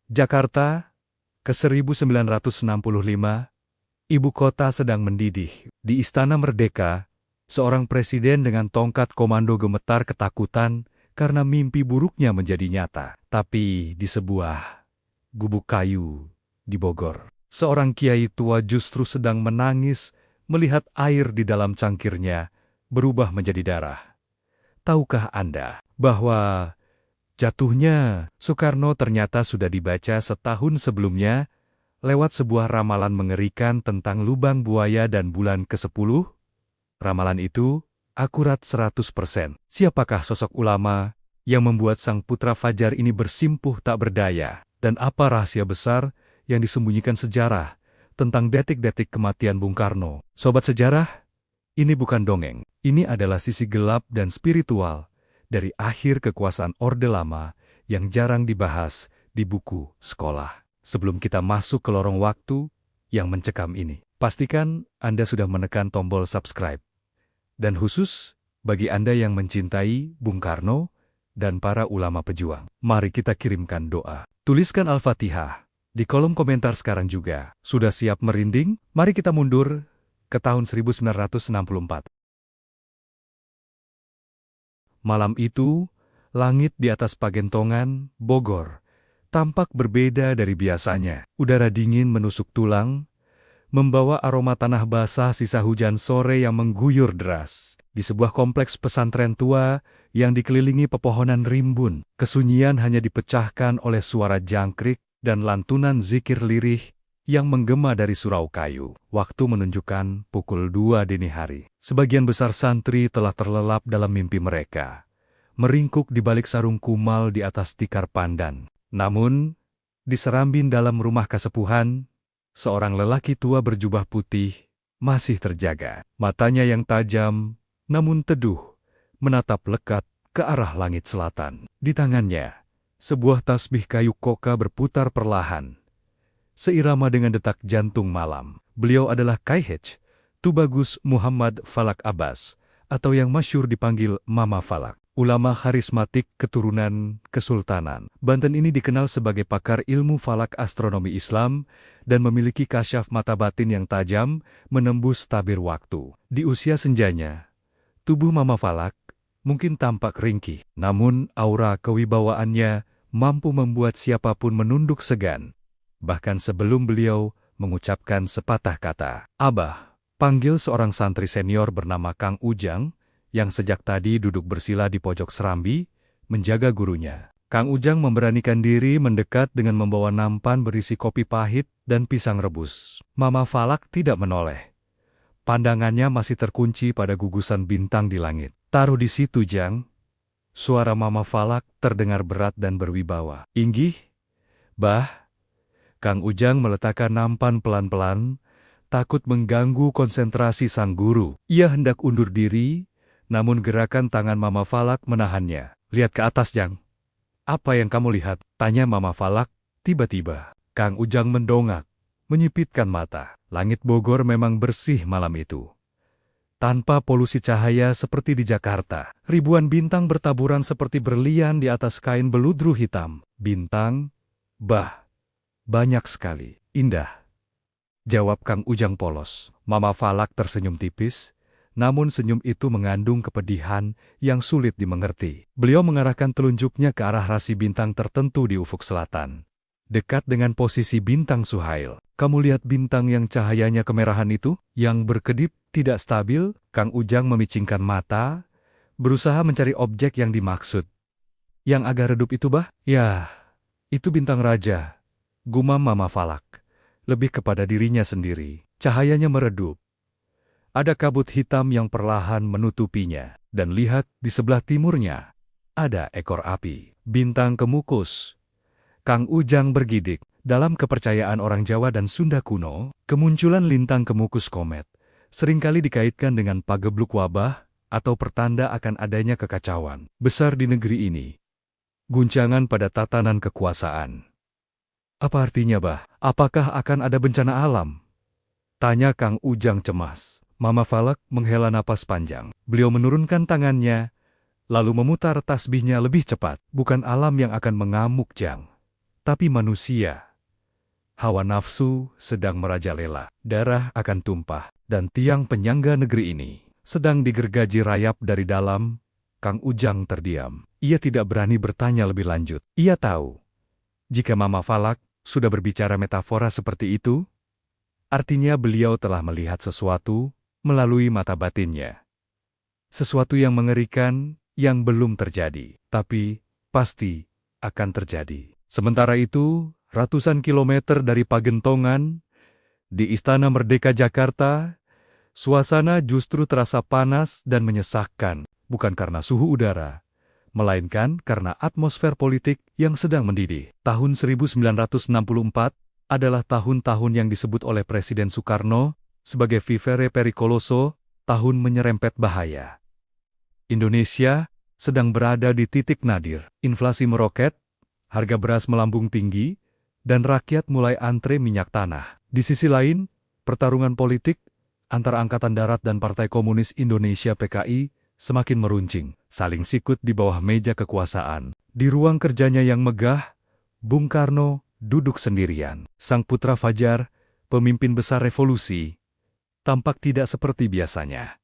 Jakarta, ke-1965, ibu kota sedang mendidih. Di Istana Merdeka, seorang presiden dengan tongkat komando gemetar ketakutan karena mimpi buruknya menjadi nyata. Tapi di sebuah gubuk kayu di Bogor, seorang kiai tua justru sedang menangis melihat air di dalam cangkirnya berubah menjadi darah. Tahukah Anda bahwa jatuhnya Soekarno ternyata sudah dibaca setahun sebelumnya lewat sebuah ramalan mengerikan tentang lubang buaya dan bulan ke-10? Ramalan itu akurat 100%. Siapakah sosok ulama yang membuat sang putra fajar ini bersimpuh tak berdaya? Dan apa rahasia besar yang disembunyikan sejarah tentang detik-detik kematian Bung Karno? Sobat sejarah, ini bukan dongeng. Ini adalah sisi gelap dan spiritual dari akhir kekuasaan Orde Lama yang jarang dibahas di buku sekolah. Sebelum kita masuk ke lorong waktu yang mencekam ini, pastikan Anda sudah menekan tombol subscribe. Dan khusus bagi Anda yang mencintai Bung Karno dan para ulama pejuang, mari kita kirimkan doa. Tuliskan Al-Fatihah di kolom komentar sekarang juga. Sudah siap merinding? Mari kita mundur ke tahun 1964. Malam itu, langit di atas Pagentongan, Bogor, tampak berbeda dari biasanya. Udara dingin menusuk tulang, membawa aroma tanah basah sisa hujan sore yang mengguyur deras. Di sebuah kompleks pesantren tua yang dikelilingi pepohonan rimbun, kesunyian hanya dipecahkan oleh suara jangkrik dan lantunan zikir lirih yang menggema dari surau kayu. Waktu menunjukkan pukul 2 dini hari. Sebagian besar santri telah terlelap dalam mimpi mereka, meringkuk di balik sarung kumal di atas tikar pandan. Namun, di serambin dalam rumah kasepuhan, seorang lelaki tua berjubah putih masih terjaga. Matanya yang tajam, namun teduh, menatap lekat ke arah langit selatan. Di tangannya, sebuah tasbih kayu koka berputar perlahan, seirama dengan detak jantung malam. Beliau adalah K.H. Tubagus Muhammad Falak Abbas, atau yang masyhur dipanggil Mama Falak. Ulama karismatik keturunan Kesultanan Banten ini dikenal sebagai pakar ilmu falak astronomi Islam dan memiliki kasyaf mata batin yang tajam menembus tabir waktu. Di usia senjanya, tubuh Mama Falak mungkin tampak ringkih, namun aura kewibawaannya mampu membuat siapapun menunduk segan, bahkan sebelum beliau mengucapkan sepatah kata. "Abah," panggil seorang santri senior bernama Kang Ujang, yang sejak tadi duduk bersila di pojok serambi, menjaga gurunya. Kang Ujang memberanikan diri mendekat dengan membawa nampan berisi kopi pahit dan pisang rebus. Mama Falak tidak menoleh. Pandangannya masih terkunci pada gugusan bintang di langit. "Taruh di situ, Jang." Suara Mama Falak terdengar berat dan berwibawa. "Inggih, Bah." Kang Ujang meletakkan nampan pelan-pelan, takut mengganggu konsentrasi sang guru. Ia hendak undur diri, namun gerakan tangan Mama Falak menahannya. "Lihat ke atas, Jang." "Apa yang kamu lihat?" tanya Mama Falak tiba-tiba. Kang Ujang mendongak, menyipitkan mata. Langit Bogor memang bersih malam itu, tanpa polusi cahaya seperti di Jakarta. Ribuan bintang bertaburan seperti berlian di atas kain beludru hitam. "Bintang, Bah, banyak sekali." "Indah," jawab Kang Ujang polos. Mama Falak tersenyum tipis, namun senyum itu mengandung kepedihan yang sulit dimengerti. Beliau mengarahkan telunjuknya ke arah rasi bintang tertentu di ufuk selatan, dekat dengan posisi bintang Suhail. "Kamu lihat bintang yang cahayanya kemerahan itu? Yang berkedip, tidak stabil?" Kang Ujang memicingkan mata, berusaha mencari objek yang dimaksud. "Yang agak redup itu, Bah?" "Ya, itu bintang raja," gumam Mama Falak, lebih kepada dirinya sendiri. Cahayanya meredup. Ada kabut hitam yang perlahan menutupinya, dan lihat di sebelah timurnya, ada ekor api. "Bintang Kemukus." Kang Ujang bergidik. Dalam kepercayaan orang Jawa dan Sunda kuno, kemunculan lintang Kemukus komet seringkali dikaitkan dengan pagebluk wabah atau pertanda akan adanya kekacauan besar di negeri ini. Guncangan pada tatanan kekuasaan. "Apa artinya, Bah? Apakah akan ada bencana alam?" tanya Kang Ujang cemas. Mama Falak menghela napas panjang. Beliau menurunkan tangannya, lalu memutar tasbihnya lebih cepat. "Bukan alam yang akan mengamuk, Jang. Tapi manusia, hawa nafsu sedang merajalela. Darah akan tumpah, dan tiang penyangga negeri ini sedang digergaji rayap dari dalam. Kang Ujang terdiam. Ia tidak berani bertanya lebih lanjut. Ia tahu, jika Mama Falak sudah berbicara metafora seperti itu, artinya beliau telah melihat sesuatu melalui mata batinnya. Sesuatu yang mengerikan yang belum terjadi, tapi pasti akan terjadi. Sementara itu, ratusan kilometer dari Pagentongan, di Istana Merdeka Jakarta, suasana justru terasa panas dan menyesakkan, bukan karena suhu udara, melainkan karena atmosfer politik yang sedang mendidih. Tahun 1964 adalah tahun-tahun yang disebut oleh Presiden Soekarno sebagai vivere pericoloso, tahun menyerempet bahaya. Indonesia sedang berada di titik nadir. Inflasi meroket, harga beras melambung tinggi, dan rakyat mulai antre minyak tanah. Di sisi lain, pertarungan politik antara Angkatan Darat dan Partai Komunis Indonesia (PKI) semakin meruncing, saling sikut di bawah meja kekuasaan. Di ruang kerjanya yang megah, Bung Karno duduk sendirian. Sang putra Fajar, pemimpin besar revolusi, tampak tidak seperti biasanya.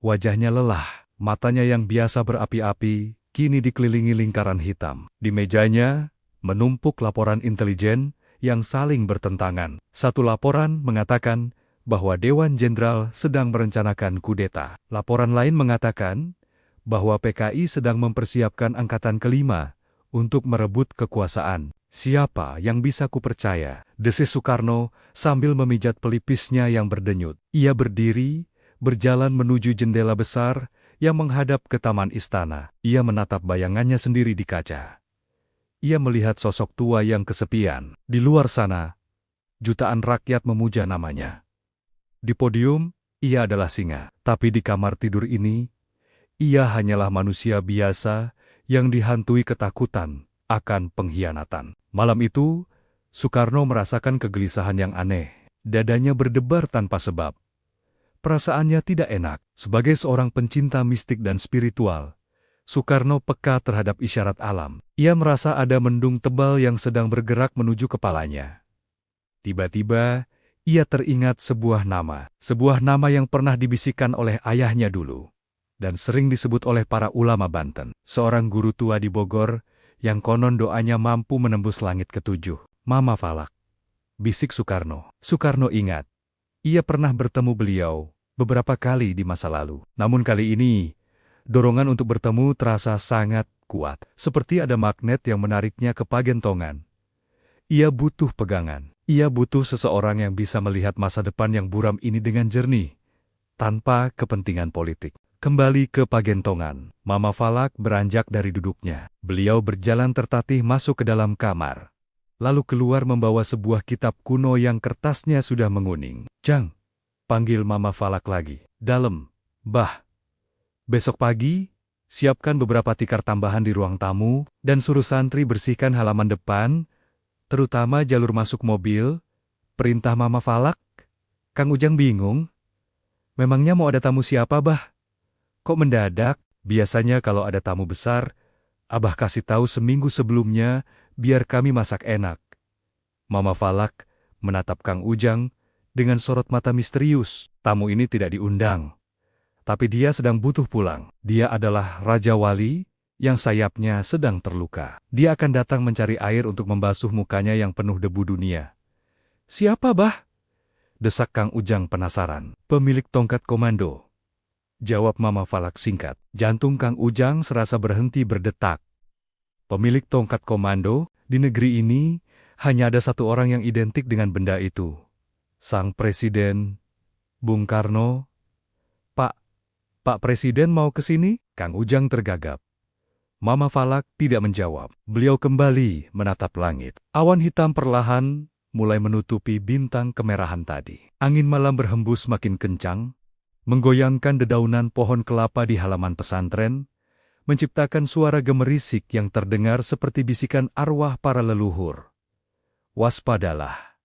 Wajahnya lelah, matanya yang biasa berapi-api, kini dikelilingi lingkaran hitam. Di mejanya, menumpuk laporan intelijen yang saling bertentangan. Satu laporan mengatakan bahwa Dewan Jenderal sedang merencanakan kudeta. Laporan lain mengatakan bahwa PKI sedang mempersiapkan angkatan kelima untuk merebut kekuasaan. Siapa yang bisa kupercaya? Desis Soekarno sambil memijat pelipisnya yang berdenyut. Ia berdiri, berjalan menuju jendela besar yang menghadap ke taman istana. Ia menatap bayangannya sendiri di kaca. Ia melihat sosok tua yang kesepian. Di luar sana, jutaan rakyat memuja namanya. Di podium, ia adalah singa. Tapi di kamar tidur ini, ia hanyalah manusia biasa yang dihantui ketakutan akan pengkhianatan. Malam itu, Soekarno merasakan kegelisahan yang aneh. Dadanya berdebar tanpa sebab. Perasaannya tidak enak. Sebagai seorang pencinta mistik dan spiritual, Soekarno peka terhadap isyarat alam. Ia merasa ada mendung tebal yang sedang bergerak menuju kepalanya. Tiba-tiba, ia teringat sebuah nama yang pernah dibisikkan oleh ayahnya dulu, dan sering disebut oleh para ulama Banten. Seorang guru tua di Bogor, yang konon doanya mampu menembus langit ketujuh. Mama Falak, bisik Soekarno. Soekarno ingat, ia pernah bertemu beliau beberapa kali di masa lalu. Namun kali ini, dorongan untuk bertemu terasa sangat kuat, seperti ada magnet yang menariknya ke Pagentongan. Ia butuh pegangan. Ia butuh seseorang yang bisa melihat masa depan yang buram ini dengan jernih, tanpa kepentingan politik. Kembali ke Pagentongan, Mama Falak beranjak dari duduknya. Beliau berjalan tertatih masuk ke dalam kamar, lalu keluar membawa sebuah kitab kuno yang kertasnya sudah menguning. "Jang," panggil Mama Falak lagi. "Dalam, Bah. Besok pagi, siapkan beberapa tikar tambahan di ruang tamu, dan suruh santri bersihkan halaman depan, terutama jalur masuk mobil." Perintah Mama Falak. Kang Ujang bingung. Memangnya mau ada tamu siapa, Bah? Kok mendadak? Biasanya kalau ada tamu besar, Abah kasih tahu seminggu sebelumnya, biar kami masak enak. Mama Falak menatap Kang Ujang dengan sorot mata misterius. Tamu ini tidak diundang, tapi dia sedang butuh pulang. Dia adalah Raja Wali yang sayapnya sedang terluka. Dia akan datang mencari air untuk membasuh mukanya yang penuh debu dunia. "Siapa, Bah?" desak Kang Ujang penasaran. "Pemilik tongkat komando," jawab Mama Falak singkat. Jantung Kang Ujang serasa berhenti berdetak. Pemilik tongkat komando, di negeri ini, hanya ada satu orang yang identik dengan benda itu. Sang Presiden, Bung Karno. Pak Presiden mau ke sini?" Kang Ujang tergagap. Mama Falak tidak menjawab. Beliau kembali menatap langit. Awan hitam perlahan mulai menutupi bintang kemerahan tadi. Angin malam berhembus makin kencang, menggoyangkan dedaunan pohon kelapa di halaman pesantren, menciptakan suara gemerisik yang terdengar seperti bisikan arwah para leluhur. "Waspadalah,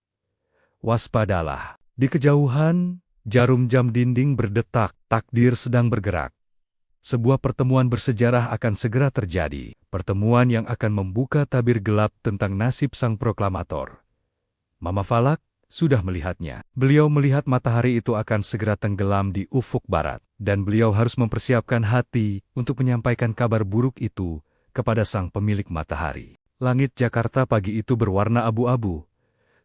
waspadalah." Di kejauhan, jarum jam dinding berdetak, takdir sedang bergerak. Sebuah pertemuan bersejarah akan segera terjadi. Pertemuan yang akan membuka tabir gelap tentang nasib sang proklamator. Mama Falak sudah melihatnya. Beliau melihat matahari itu akan segera tenggelam di ufuk barat. Dan beliau harus mempersiapkan hati untuk menyampaikan kabar buruk itu kepada sang pemilik matahari. Langit Jakarta pagi itu berwarna abu-abu,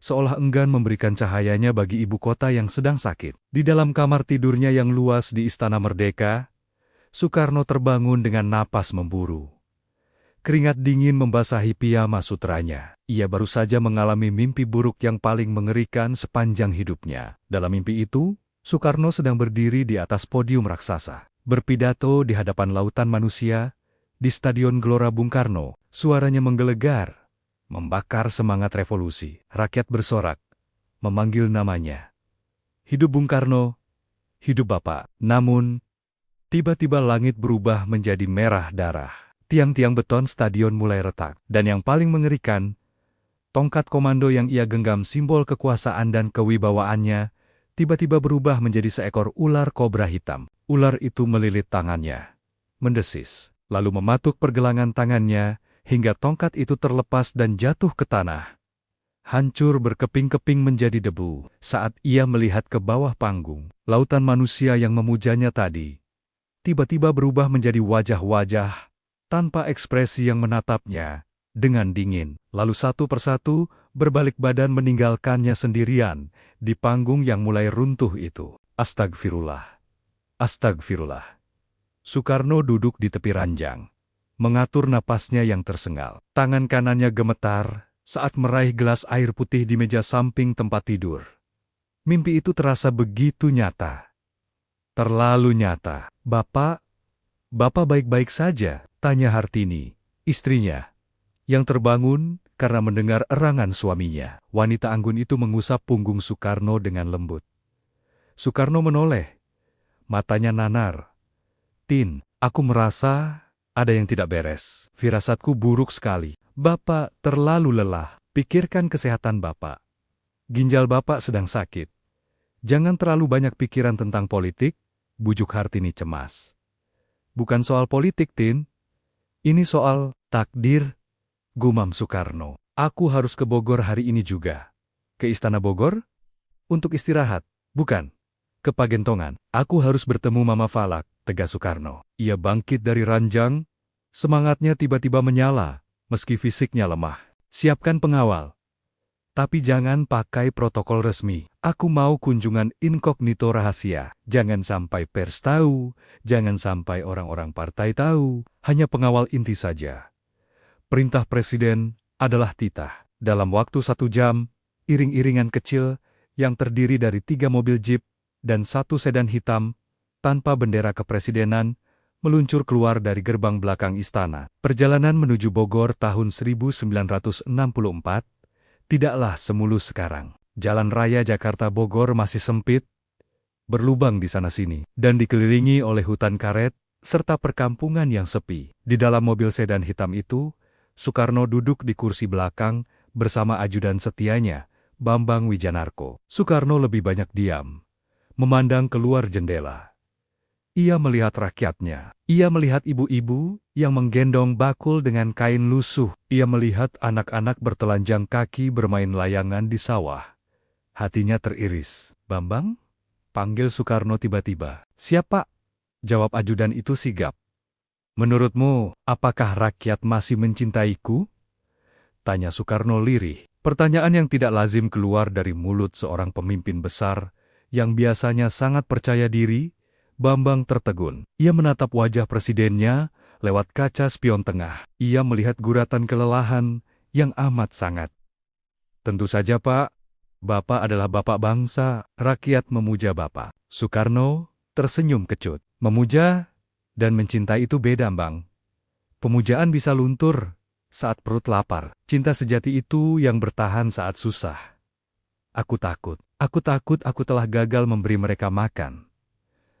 seolah enggan memberikan cahayanya bagi ibu kota yang sedang sakit. Di dalam kamar tidurnya yang luas di Istana Merdeka, Soekarno terbangun dengan napas memburu. Keringat dingin membasahi piyama sutranya. Ia baru saja mengalami mimpi buruk yang paling mengerikan sepanjang hidupnya. Dalam mimpi itu, Soekarno sedang berdiri di atas podium raksasa, berpidato di hadapan lautan manusia, di Stadion Gelora Bung Karno. Suaranya menggelegar, membakar semangat revolusi. Rakyat bersorak, memanggil namanya. Hidup Bung Karno, hidup Bapak. Namun, tiba-tiba langit berubah menjadi merah darah. Tiang-tiang beton stadion mulai retak. Dan yang paling mengerikan, tongkat komando yang ia genggam simbol kekuasaan dan kewibawaannya, tiba-tiba berubah menjadi seekor ular kobra hitam. Ular itu melilit tangannya, mendesis, lalu mematuk pergelangan tangannya, hingga tongkat itu terlepas dan jatuh ke tanah. Hancur berkeping-keping menjadi debu. Saat ia melihat ke bawah panggung, lautan manusia yang memujanya tadi, tiba-tiba berubah menjadi wajah-wajah tanpa ekspresi yang menatapnya dengan dingin. Lalu satu persatu berbalik badan meninggalkannya sendirian di panggung yang mulai runtuh itu. Astagfirullah. Astagfirullah. Soekarno duduk di tepi ranjang, mengatur napasnya yang tersengal. Tangan kanannya gemetar saat meraih gelas air putih di meja samping tempat tidur. Mimpi itu terasa begitu nyata. Terlalu nyata. Bapak baik-baik saja? Tanya Hartini, istrinya, yang terbangun karena mendengar erangan suaminya. Wanita anggun itu mengusap punggung Soekarno dengan lembut. Soekarno menoleh, matanya nanar. Tin, aku merasa ada yang tidak beres. Firasatku buruk sekali. Bapak terlalu lelah. Pikirkan kesehatan Bapak. Ginjal Bapak sedang sakit. Jangan terlalu banyak pikiran tentang politik, bujuk Hartini cemas. Bukan soal politik, Tin. Ini soal takdir, gumam Soekarno. Aku harus ke Bogor hari ini juga. Ke Istana Bogor? Untuk istirahat, bukan. Ke Pagentongan. Aku harus bertemu Mama Falak, tegas Soekarno. Ia bangkit dari ranjang, semangatnya tiba-tiba menyala, meski fisiknya lemah. Siapkan pengawal. Tapi jangan pakai protokol resmi. Aku mau kunjungan inkognito rahasia. Jangan sampai pers tahu, jangan sampai orang-orang partai tahu. Hanya pengawal inti saja. Perintah Presiden adalah titah. Dalam waktu 1 jam, iring-iringan kecil yang terdiri dari 3 mobil jeep dan 1 sedan hitam tanpa bendera kepresidenan meluncur keluar dari gerbang belakang istana. Perjalanan menuju Bogor tahun 1964 tidaklah semulus sekarang. Jalan raya Jakarta-Bogor masih sempit, berlubang di sana-sini, dan dikelilingi oleh hutan karet, serta perkampungan yang sepi. Di dalam mobil sedan hitam itu, Soekarno duduk di kursi belakang bersama ajudan setianya, Bambang Wijanarko. Soekarno lebih banyak diam, memandang keluar jendela. Ia melihat rakyatnya. Ia melihat ibu-ibu yang menggendong bakul dengan kain lusuh. Ia melihat anak-anak bertelanjang kaki bermain layangan di sawah. Hatinya teriris. Bambang? Panggil Soekarno tiba-tiba. Siapa? Jawab ajudan itu sigap. Menurutmu, apakah rakyat masih mencintaiku? Tanya Soekarno lirih. Pertanyaan yang tidak lazim keluar dari mulut seorang pemimpin besar yang biasanya sangat percaya diri. Bambang tertegun. Ia menatap wajah presidennya lewat kaca spion tengah. Ia melihat guratan kelelahan yang amat sangat. Tentu saja, Pak. Bapak adalah bapak bangsa. Rakyat memuja Bapak. Soekarno tersenyum kecut. Memuja dan mencintai itu beda, Bang. Pemujaan bisa luntur saat perut lapar. Cinta sejati itu yang bertahan saat susah. Aku takut aku telah gagal memberi mereka makan.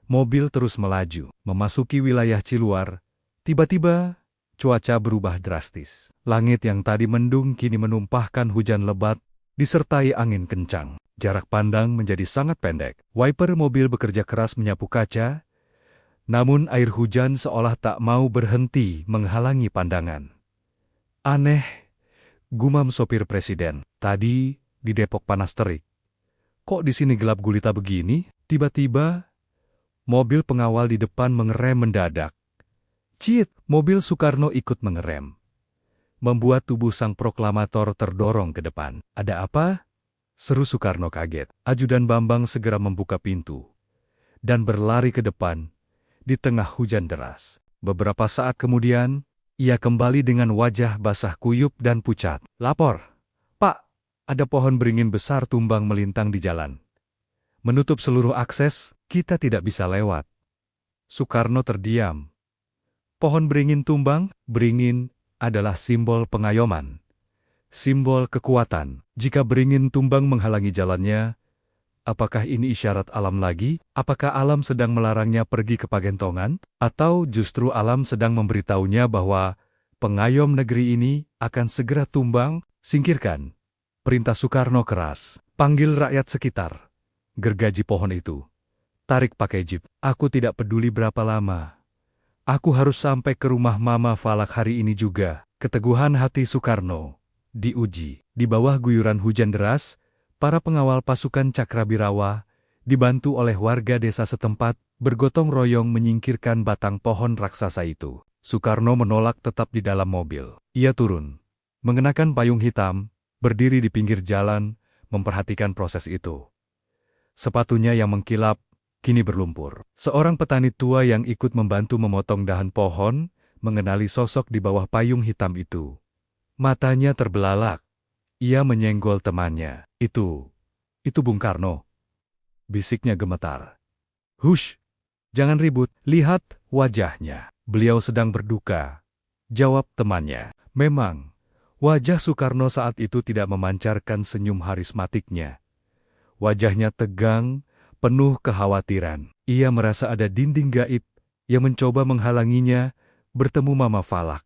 Mobil terus melaju, memasuki wilayah Ciluar. Tiba-tiba, cuaca berubah drastis. Langit yang tadi mendung kini menumpahkan hujan lebat, disertai angin kencang. Jarak pandang menjadi sangat pendek. Wiper mobil bekerja keras menyapu kaca, Namun air hujan seolah tak mau berhenti menghalangi pandangan. Aneh, gumam sopir presiden. Tadi di Depok panas terik. Kok di sini gelap gulita begini? Tiba-tiba, mobil pengawal di depan mengerem mendadak. Cit, mobil Soekarno ikut mengerem. Membuat tubuh sang proklamator terdorong ke depan. Ada apa? Seru Soekarno kaget. Ajudan Bambang segera membuka pintu dan berlari ke depan di tengah hujan deras. Beberapa saat kemudian, ia kembali dengan wajah basah kuyup dan pucat. Lapor, Pak, ada pohon beringin besar tumbang melintang di jalan. Menutup seluruh akses, kita tidak bisa lewat. Soekarno terdiam. Pohon beringin tumbang, beringin adalah simbol pengayoman, simbol kekuatan. Jika beringin tumbang menghalangi jalannya, apakah ini isyarat alam lagi? Apakah alam sedang melarangnya pergi ke Pagentongan? Atau justru alam sedang memberitahunya bahwa pengayom negeri ini akan segera tumbang? Singkirkan. Perintah Soekarno keras. Panggil rakyat sekitar. Gergaji pohon itu. Tarik pakai jeep. Aku tidak peduli berapa lama. Aku harus sampai ke rumah Mama Falak hari ini juga. Keteguhan hati Soekarno diuji. Di bawah guyuran hujan deras, para pengawal pasukan Cakrabirawa, dibantu oleh warga desa setempat, bergotong royong menyingkirkan batang pohon raksasa itu. Soekarno menolak tetap di dalam mobil. Ia turun, mengenakan payung hitam, berdiri di pinggir jalan, memperhatikan proses itu. Sepatunya yang mengkilap, kini berlumpur. Seorang petani tua yang ikut membantu memotong dahan pohon, mengenali sosok di bawah payung hitam itu. Matanya terbelalak. Ia menyenggol temannya. Itu Bung Karno. Bisiknya gemetar. Hush, jangan ribut, lihat wajahnya. Beliau sedang berduka. Jawab temannya. Memang, wajah Soekarno saat itu tidak memancarkan senyum harismatiknya. Wajahnya tegang, penuh kekhawatiran. Ia merasa ada dinding gaib yang mencoba menghalanginya bertemu Mama Falak.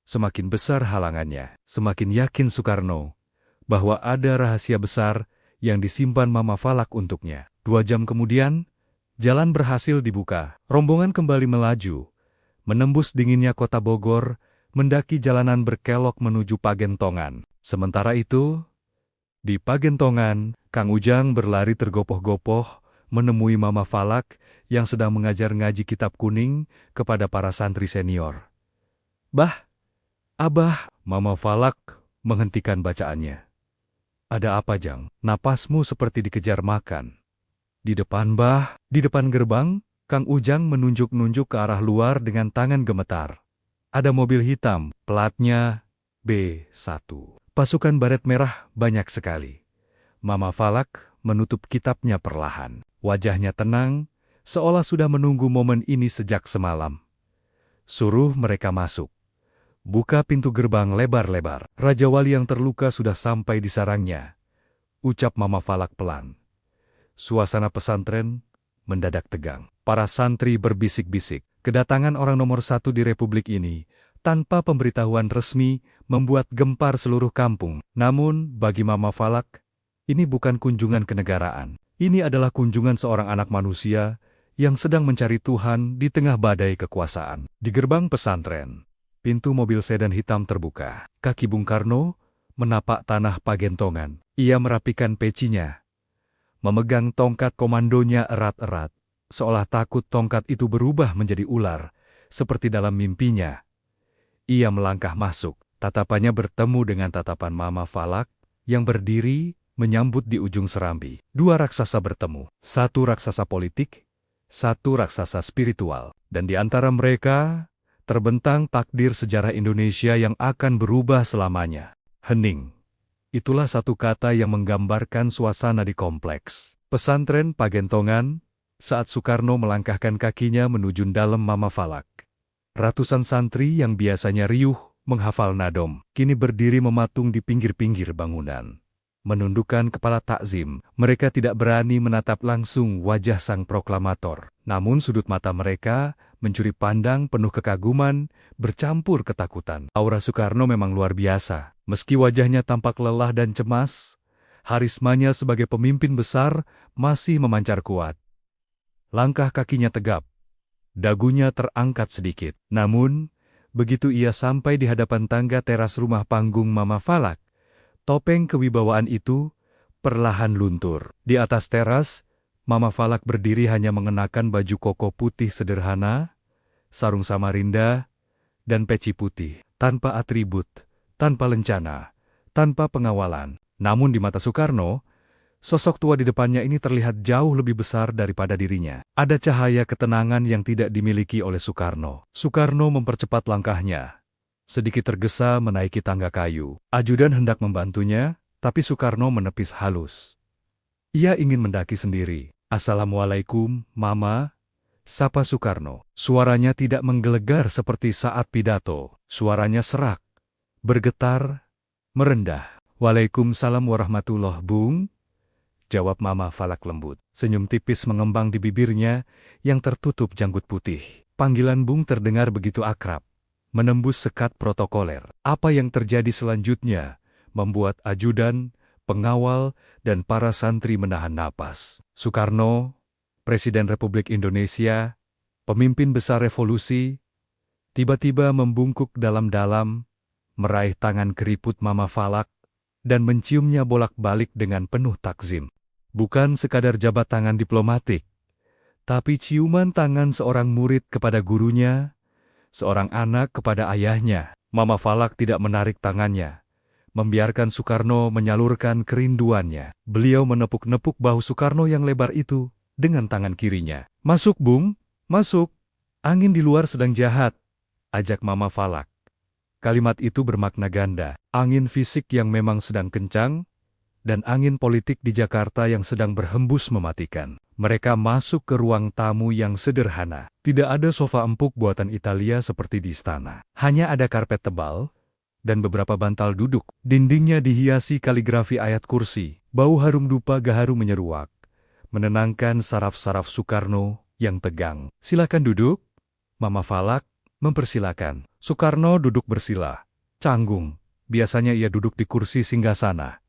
Semakin besar halangannya, semakin yakin Soekarno bahwa ada rahasia besar yang disimpan Mama Falak untuknya. 2 jam kemudian, jalan berhasil dibuka. Rombongan kembali melaju, menembus dinginnya kota Bogor, mendaki jalanan berkelok menuju Pagentongan. Sementara itu, di Pagentongan, Kang Ujang berlari tergopoh-gopoh menemui Mama Falak yang sedang mengajar ngaji kitab kuning kepada para santri senior. Bah, Abah, Mama Falak menghentikan bacaannya. Ada apa, Jang? Napasmu seperti dikejar makan. Di depan, Bah, di depan gerbang, Kang Ujang menunjuk-nunjuk ke arah luar dengan tangan gemetar. Ada mobil hitam, platnya B1. Pasukan baret merah banyak sekali. Mama Falak menutup kitabnya perlahan. Wajahnya tenang, seolah sudah menunggu momen ini sejak semalam. Suruh mereka masuk. Buka pintu gerbang lebar-lebar. Raja Wali yang terluka sudah sampai di sarangnya. Ucap Mama Falak pelan. Suasana pesantren mendadak tegang. Para santri berbisik-bisik. Kedatangan orang nomor 1 di Republik ini, tanpa pemberitahuan resmi, membuat gempar seluruh kampung. Namun, bagi Mama Falak, ini bukan kunjungan kenegaraan. Ini adalah kunjungan seorang anak manusia yang sedang mencari Tuhan di tengah badai kekuasaan. Di gerbang pesantren, pintu mobil sedan hitam terbuka. Kaki Bung Karno menapak tanah Pagentongan. Ia merapikan pecinya, memegang tongkat komandonya erat-erat, seolah takut tongkat itu berubah menjadi ular, seperti dalam mimpinya. Ia melangkah masuk, tatapannya bertemu dengan tatapan Mama Falak, yang berdiri menyambut di ujung serambi. 2 raksasa bertemu, 1 raksasa politik, 1 raksasa spiritual, dan di antara mereka terbentang takdir sejarah Indonesia yang akan berubah selamanya. Hening. Itulah satu kata yang menggambarkan suasana di kompleks pesantren Pagentongan saat Soekarno melangkahkan kakinya menuju dalam Mama Falak. Ratusan santri yang biasanya riuh menghafal nadom, kini berdiri mematung di pinggir-pinggir bangunan. Menundukkan kepala takzim, mereka tidak berani menatap langsung wajah sang proklamator. Namun sudut mata mereka mencuri pandang penuh kekaguman, bercampur ketakutan. Aura Soekarno memang luar biasa. Meski wajahnya tampak lelah dan cemas, harismanya sebagai pemimpin besar masih memancar kuat. Langkah kakinya tegap, Dagunya terangkat sedikit. Namun, begitu ia sampai di hadapan tangga teras rumah panggung Mama Falak, topeng kewibawaan itu perlahan luntur. Di atas teras, Mama Falak berdiri hanya mengenakan baju koko putih sederhana, sarung Samarinda, dan peci putih, tanpa atribut, tanpa lencana, tanpa pengawalan. Namun di mata Soekarno, sosok tua di depannya ini terlihat jauh lebih besar daripada dirinya. Ada cahaya ketenangan yang tidak dimiliki oleh Soekarno. Soekarno mempercepat langkahnya, sedikit tergesa menaiki tangga kayu. Ajudan hendak membantunya, tapi Soekarno menepis halus. Ia ingin mendaki sendiri. "Assalamualaikum, Mama," sapa Soekarno. Suaranya tidak menggelegar seperti saat pidato. Suaranya serak, bergetar, merendah. "Waalaikumsalam warahmatullah, Bung," jawab Mama Falak lembut. Senyum tipis mengembang di bibirnya yang tertutup janggut putih. Panggilan Bung terdengar begitu akrab, menembus sekat protokoler. Apa yang terjadi selanjutnya membuat ajudan, pengawal, dan para santri menahan napas. Soekarno, Presiden Republik Indonesia, pemimpin besar revolusi, tiba-tiba membungkuk dalam-dalam, meraih tangan keriput Mama Falak, dan menciumnya bolak-balik dengan penuh takzim. Bukan sekadar jabat tangan diplomatik, tapi ciuman tangan seorang murid kepada gurunya, seorang anak kepada ayahnya. Mama Falak tidak menarik tangannya, membiarkan Soekarno menyalurkan kerinduannya. Beliau menepuk-nepuk bahu Soekarno yang lebar itu dengan tangan kirinya. "Masuk, Bung, masuk. Angin di luar sedang jahat," ajak Mama Falak. Kalimat itu bermakna ganda. Angin fisik yang memang sedang kencang, dan angin politik di Jakarta yang sedang berhembus mematikan. Mereka masuk ke ruang tamu yang sederhana. Tidak ada sofa empuk buatan Italia seperti di istana. Hanya ada karpet tebal, dan beberapa bantal duduk. Dindingnya dihiasi kaligrafi ayat kursi. Bau harum dupa gaharu menyeruak, menenangkan saraf-saraf Soekarno yang tegang. "Silakan duduk," Mama Falak mempersilakan. Soekarno duduk bersila, canggung. Biasanya ia duduk di kursi singgasana.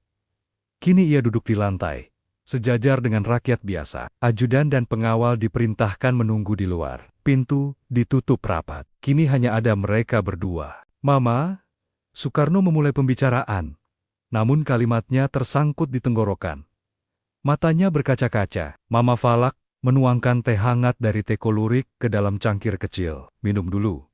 Kini ia duduk di lantai, sejajar dengan rakyat biasa. Ajudan dan pengawal diperintahkan menunggu di luar. Pintu ditutup rapat. Kini hanya ada mereka berdua. "Mama," Soekarno memulai pembicaraan, namun kalimatnya tersangkut di tenggorokan. Matanya berkaca-kaca. Mama Falak menuangkan teh hangat dari teko lurik ke dalam cangkir kecil. "Minum dulu.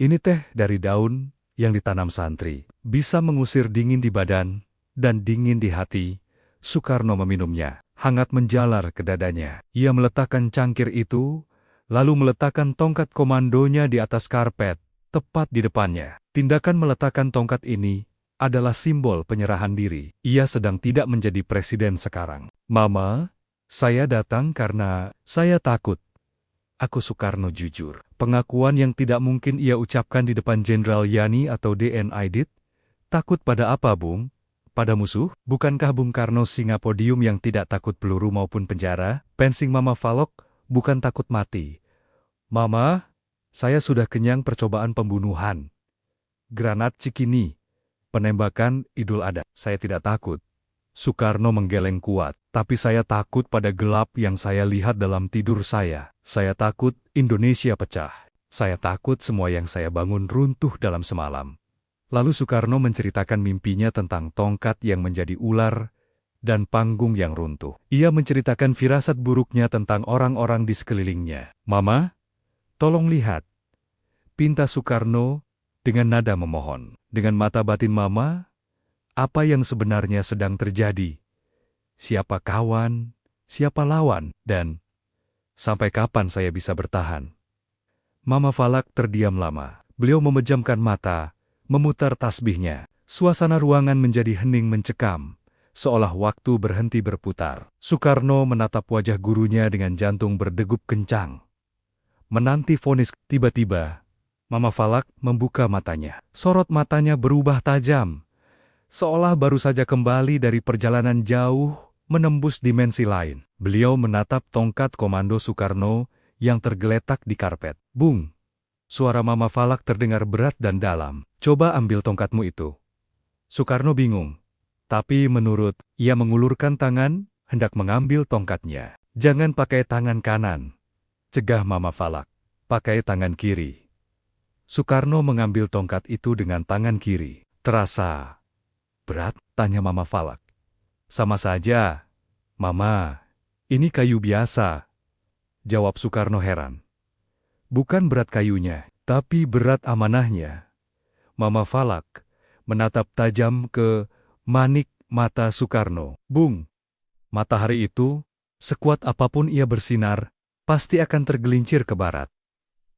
Ini teh dari daun yang ditanam santri. Bisa mengusir dingin di badan dan dingin di hati." Soekarno meminumnya. Hangat menjalar ke dadanya. Ia meletakkan cangkir itu, lalu meletakkan tongkat komandonya di atas karpet, tepat di depannya. Tindakan meletakkan tongkat ini adalah simbol penyerahan diri. Ia sedang tidak menjadi presiden sekarang. "Mama, saya datang karena saya takut." Aku Soekarno jujur. Pengakuan yang tidak mungkin ia ucapkan di depan Jenderal Yani atau DN Aidit. "Takut pada apa, Bung? Pada musuh? Bukankah Bung Karno singa podium yang tidak takut peluru maupun penjara?" Pensing Mama Falak, "Bukan takut mati. Mama, saya sudah kenyang percobaan pembunuhan. Granat Cikini, penembakan Idul Adha. Saya tidak takut." Soekarno menggeleng kuat. "Tapi saya takut pada gelap yang saya lihat dalam tidur saya. Saya takut Indonesia pecah. Saya takut semua yang saya bangun runtuh dalam semalam." Lalu Soekarno menceritakan mimpinya tentang tongkat yang menjadi ular dan panggung yang runtuh. Ia menceritakan firasat buruknya tentang orang-orang di sekelilingnya. "Mama, tolong lihat," pinta Soekarno dengan nada memohon. Dengan mata batin Mama, apa yang sebenarnya sedang terjadi? Siapa kawan, siapa lawan, dan sampai kapan saya bisa bertahan? Mama Falak terdiam lama. Beliau memejamkan mata, memutar tasbihnya. Suasana ruangan menjadi hening mencekam, seolah waktu berhenti berputar. Soekarno menatap wajah gurunya dengan jantung berdegup kencang. Menanti vonis. Tiba-tiba, Mama Falak membuka matanya. Sorot matanya berubah tajam, seolah baru saja kembali dari perjalanan jauh menembus dimensi lain. Beliau menatap tongkat komando Soekarno yang tergeletak di karpet. "Bung," suara Mama Falak terdengar berat dan dalam. "Coba ambil tongkatmu itu." Soekarno bingung, tapi menurut, ia mengulurkan tangan, hendak mengambil tongkatnya. "Jangan pakai tangan kanan," cegah Mama Falak. pakai tangan kiri. Soekarno mengambil tongkat itu dengan tangan kiri. Terasa berat? Tanya Mama Falak. Sama saja, Mama. Ini kayu biasa. Jawab Soekarno heran. Bukan berat kayunya, tapi berat amanahnya. Mama Falak menatap tajam ke manik mata Soekarno. Bung, matahari itu, sekuat apapun ia bersinar, pasti akan tergelincir ke barat.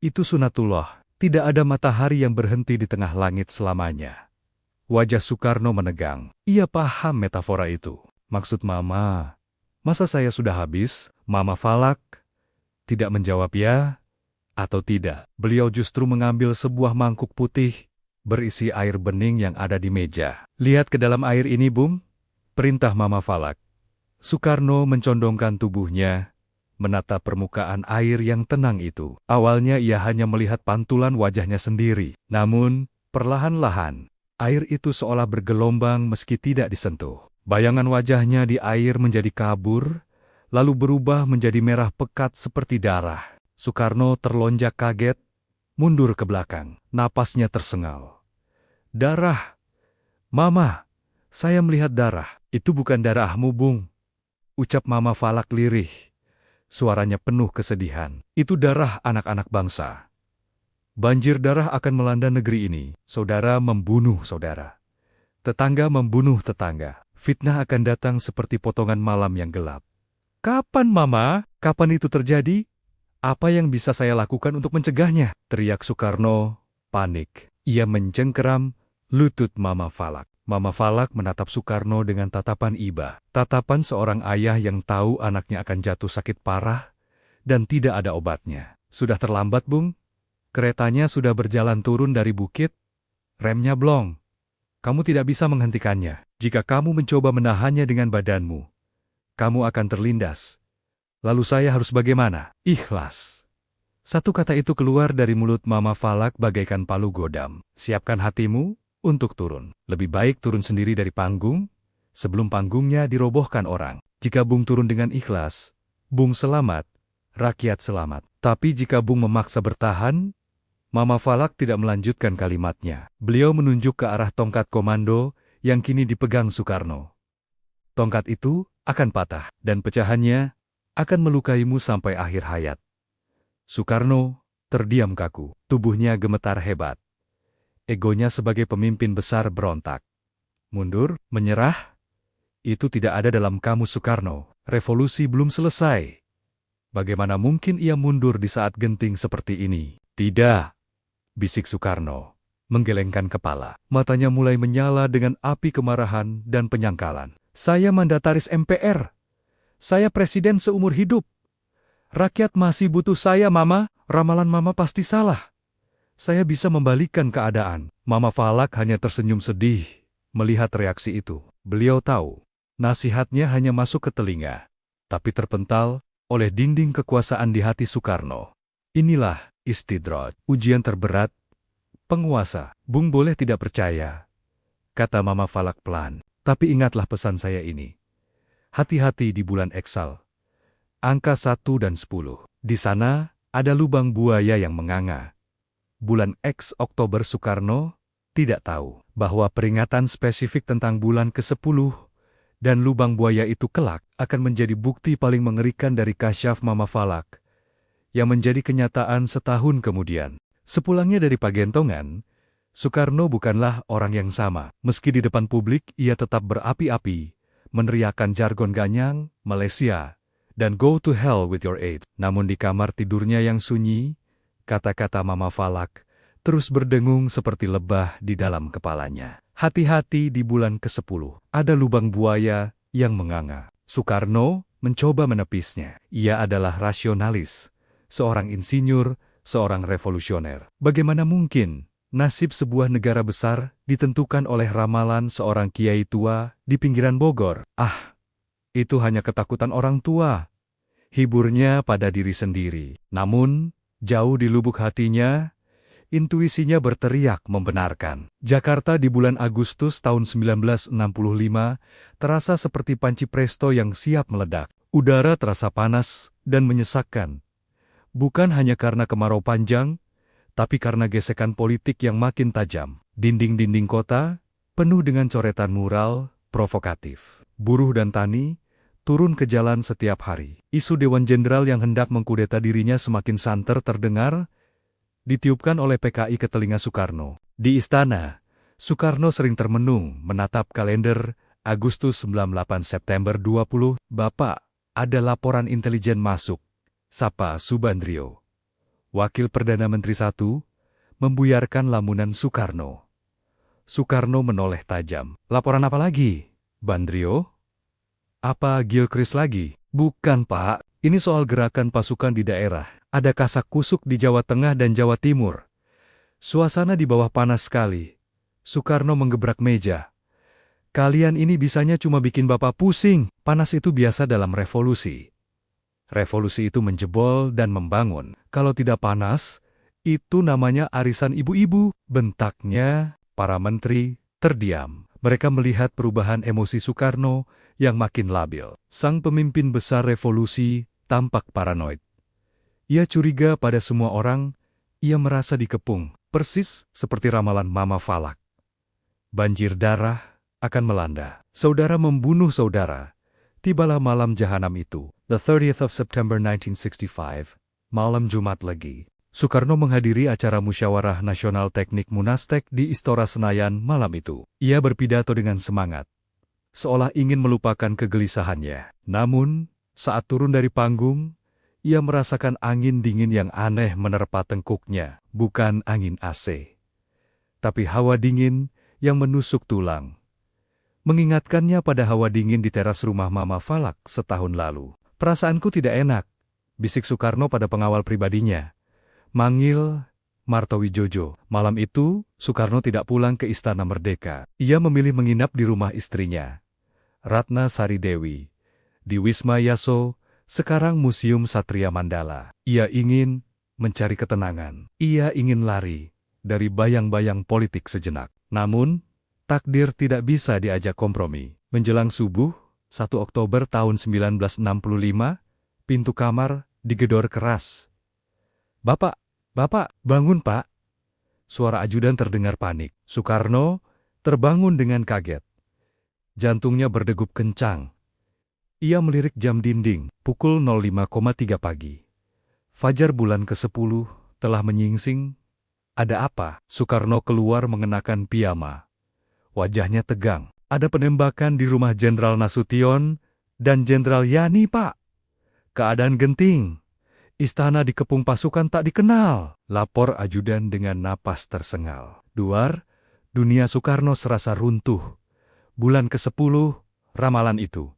Itu sunatullah, tidak ada matahari yang berhenti di tengah langit selamanya. Wajah Soekarno menegang. Ia paham metafora itu. Maksud Mama, masa saya sudah habis? Mama Falak tidak menjawab ya atau tidak. Beliau justru mengambil sebuah mangkuk putih berisi air bening yang ada di meja. Lihat ke dalam air ini, Bung, perintah Mama Falak. Soekarno mencondongkan tubuhnya, menatap permukaan air yang tenang itu. Awalnya ia hanya melihat pantulan wajahnya sendiri. Namun, perlahan-lahan, air itu seolah bergelombang meski tidak disentuh. Bayangan wajahnya di air menjadi kabur, lalu berubah menjadi merah pekat seperti darah. Soekarno terlonjak kaget, mundur ke belakang. Napasnya tersengal. Darah! Mama, saya melihat darah. Itu bukan darahmu, Bung. Ucap Mama Falak lirih. Suaranya penuh kesedihan. Itu darah anak-anak bangsa. Banjir darah akan melanda negeri ini. Saudara membunuh saudara. Tetangga membunuh tetangga. Fitnah akan datang seperti potongan malam yang gelap. Kapan, Mama? Kapan itu terjadi? Apa yang bisa saya lakukan untuk mencegahnya? Teriak Soekarno, panik. Ia mencengkeram lutut Mama Falak. Mama Falak menatap Soekarno dengan tatapan iba. Tatapan seorang ayah yang tahu anaknya akan jatuh sakit parah dan tidak ada obatnya. Sudah terlambat, Bung. Keretanya sudah berjalan turun dari bukit. Remnya blong. Kamu tidak bisa menghentikannya. Jika kamu mencoba menahannya dengan badanmu, kamu akan terlindas. Lalu saya harus bagaimana? Ikhlas. Satu kata itu keluar dari mulut Mama Falak bagaikan palu godam. Siapkan hatimu untuk turun. Lebih baik turun sendiri dari panggung, sebelum panggungnya dirobohkan orang. Jika Bung turun dengan ikhlas, Bung selamat, rakyat selamat. Tapi jika Bung memaksa bertahan, Mama Falak tidak melanjutkan kalimatnya. Beliau menunjuk ke arah tongkat komando yang kini dipegang Soekarno. Tongkat itu akan patah, dan pecahannya akan melukaimu sampai akhir hayat. Soekarno terdiam kaku, tubuhnya gemetar hebat. Egonya sebagai pemimpin besar berontak. Mundur, menyerah? Itu tidak ada dalam kamus Soekarno. Revolusi belum selesai. Bagaimana mungkin ia mundur di saat genting seperti ini? Tidak, bisik Soekarno, menggelengkan kepala. Matanya mulai menyala dengan api kemarahan dan penyangkalan. Saya mandataris MPR. Saya presiden seumur hidup. Rakyat masih butuh saya, Mama. Ramalan Mama pasti salah. Saya bisa membalikkan keadaan. Mama Falak hanya tersenyum sedih melihat reaksi itu. Beliau tahu, nasihatnya hanya masuk ke telinga, tapi terpental oleh dinding kekuasaan di hati Soekarno. Inilah istidraj, ujian terberat penguasa. Bung boleh tidak percaya, kata Mama Falak pelan. Tapi ingatlah pesan saya ini. Hati-hati di bulan Eksal. Angka 1 dan 10. Di sana ada lubang buaya yang menganga. Bulan X Oktober. Soekarno tidak tahu bahwa peringatan spesifik tentang bulan ke-10 dan lubang buaya itu kelak akan menjadi bukti paling mengerikan dari kasyaf Mama Falak yang menjadi kenyataan setahun kemudian. Sepulangnya dari Pagentongan, Soekarno bukanlah orang yang sama. Meski di depan publik ia tetap berapi-api, meneriakkan jargon ganyang, Malaysia, dan go to hell with your aid. Namun di kamar tidurnya yang sunyi, kata-kata Mama Falak terus berdengung seperti lebah di dalam kepalanya. Hati-hati di bulan ke-10, ada lubang buaya yang menganga. Soekarno mencoba menepisnya. Ia adalah rasionalis, seorang insinyur, seorang revolusioner. Bagaimana mungkin nasib sebuah negara besar ditentukan oleh ramalan seorang kiai tua di pinggiran Bogor? Ah, itu hanya ketakutan orang tua. Hiburnya pada diri sendiri. Namun, jauh di lubuk hatinya, intuisinya berteriak membenarkan. Jakarta di bulan Agustus tahun 1965 terasa seperti panci presto yang siap meledak. Udara terasa panas dan menyesakkan. Bukan hanya karena kemarau panjang, tapi karena gesekan politik yang makin tajam. Dinding-dinding kota penuh dengan coretan mural provokatif. Buruh dan tani turun ke jalan setiap hari. Isu Dewan Jenderal yang hendak mengkudeta dirinya semakin santer terdengar, ditiupkan oleh PKI ke telinga Soekarno. Di istana, Soekarno sering termenung menatap kalender Agustus 98 September 20. "Bapak, ada laporan intelijen masuk," sapa Subandrio. Wakil Perdana Menteri I, membuyarkan lamunan Soekarno. Soekarno menoleh tajam. "Laporan apa lagi, Bandrio? Apa Gilchrist lagi?" "Bukan, Pak. Ini soal gerakan pasukan di daerah. Ada kasak-kusuk di Jawa Tengah dan Jawa Timur." Suasana di bawah panas sekali. Soekarno menggebrak meja. "Kalian ini bisanya cuma bikin Bapak pusing. Panas itu biasa dalam revolusi. Revolusi itu menjebol dan membangun. Kalau tidak panas, itu namanya arisan ibu-ibu," bentaknya. Para menteri terdiam. Mereka melihat perubahan emosi Soekarno yang makin labil. Sang pemimpin besar revolusi tampak paranoid. Ia curiga pada semua orang, ia merasa dikepung, persis seperti ramalan Mama Falak. Banjir darah akan melanda. Saudara membunuh saudara. Tibalah malam jahanam itu. The 30th of September 1965, malam Jumat Legi. Soekarno menghadiri acara Musyawarah Nasional Teknik Munastek di Istora Senayan malam itu. Ia berpidato dengan semangat, seolah ingin melupakan kegelisahannya. Namun, saat turun dari panggung, ia merasakan angin dingin yang aneh menerpa tengkuknya. Bukan angin AC, tapi hawa dingin yang menusuk tulang. Mengingatkannya pada hawa dingin di teras rumah Mama Falak setahun lalu. "Perasaanku tidak enak," bisik Soekarno pada pengawal pribadinya. Manggil Martowijojo. Malam itu, Soekarno tidak pulang ke Istana Merdeka. Ia memilih menginap di rumah istrinya, Ratna Sari Dewi, di Wisma Yaso, sekarang Museum Satria Mandala. Ia ingin mencari ketenangan. Ia ingin lari dari bayang-bayang politik sejenak. Namun, takdir tidak bisa diajak kompromi. Menjelang subuh, 1 Oktober tahun 1965, pintu kamar digedor keras. "Bapak! Bapak, bangun, Pak!" Suara ajudan terdengar panik. Soekarno terbangun dengan kaget. Jantungnya berdegup kencang. Ia melirik jam dinding, pukul 05,3 pagi. Fajar bulan ke-10 telah menyingsing. "Ada apa?" Soekarno keluar mengenakan piyama. Wajahnya tegang. "Ada penembakan di rumah Jenderal Nasution dan Jenderal Yani, Pak. Keadaan genting. Istana dikepung pasukan tak dikenal," lapor ajudan dengan napas tersengal. Duar, dunia Soekarno serasa runtuh. Bulan ke-10, ramalan itu.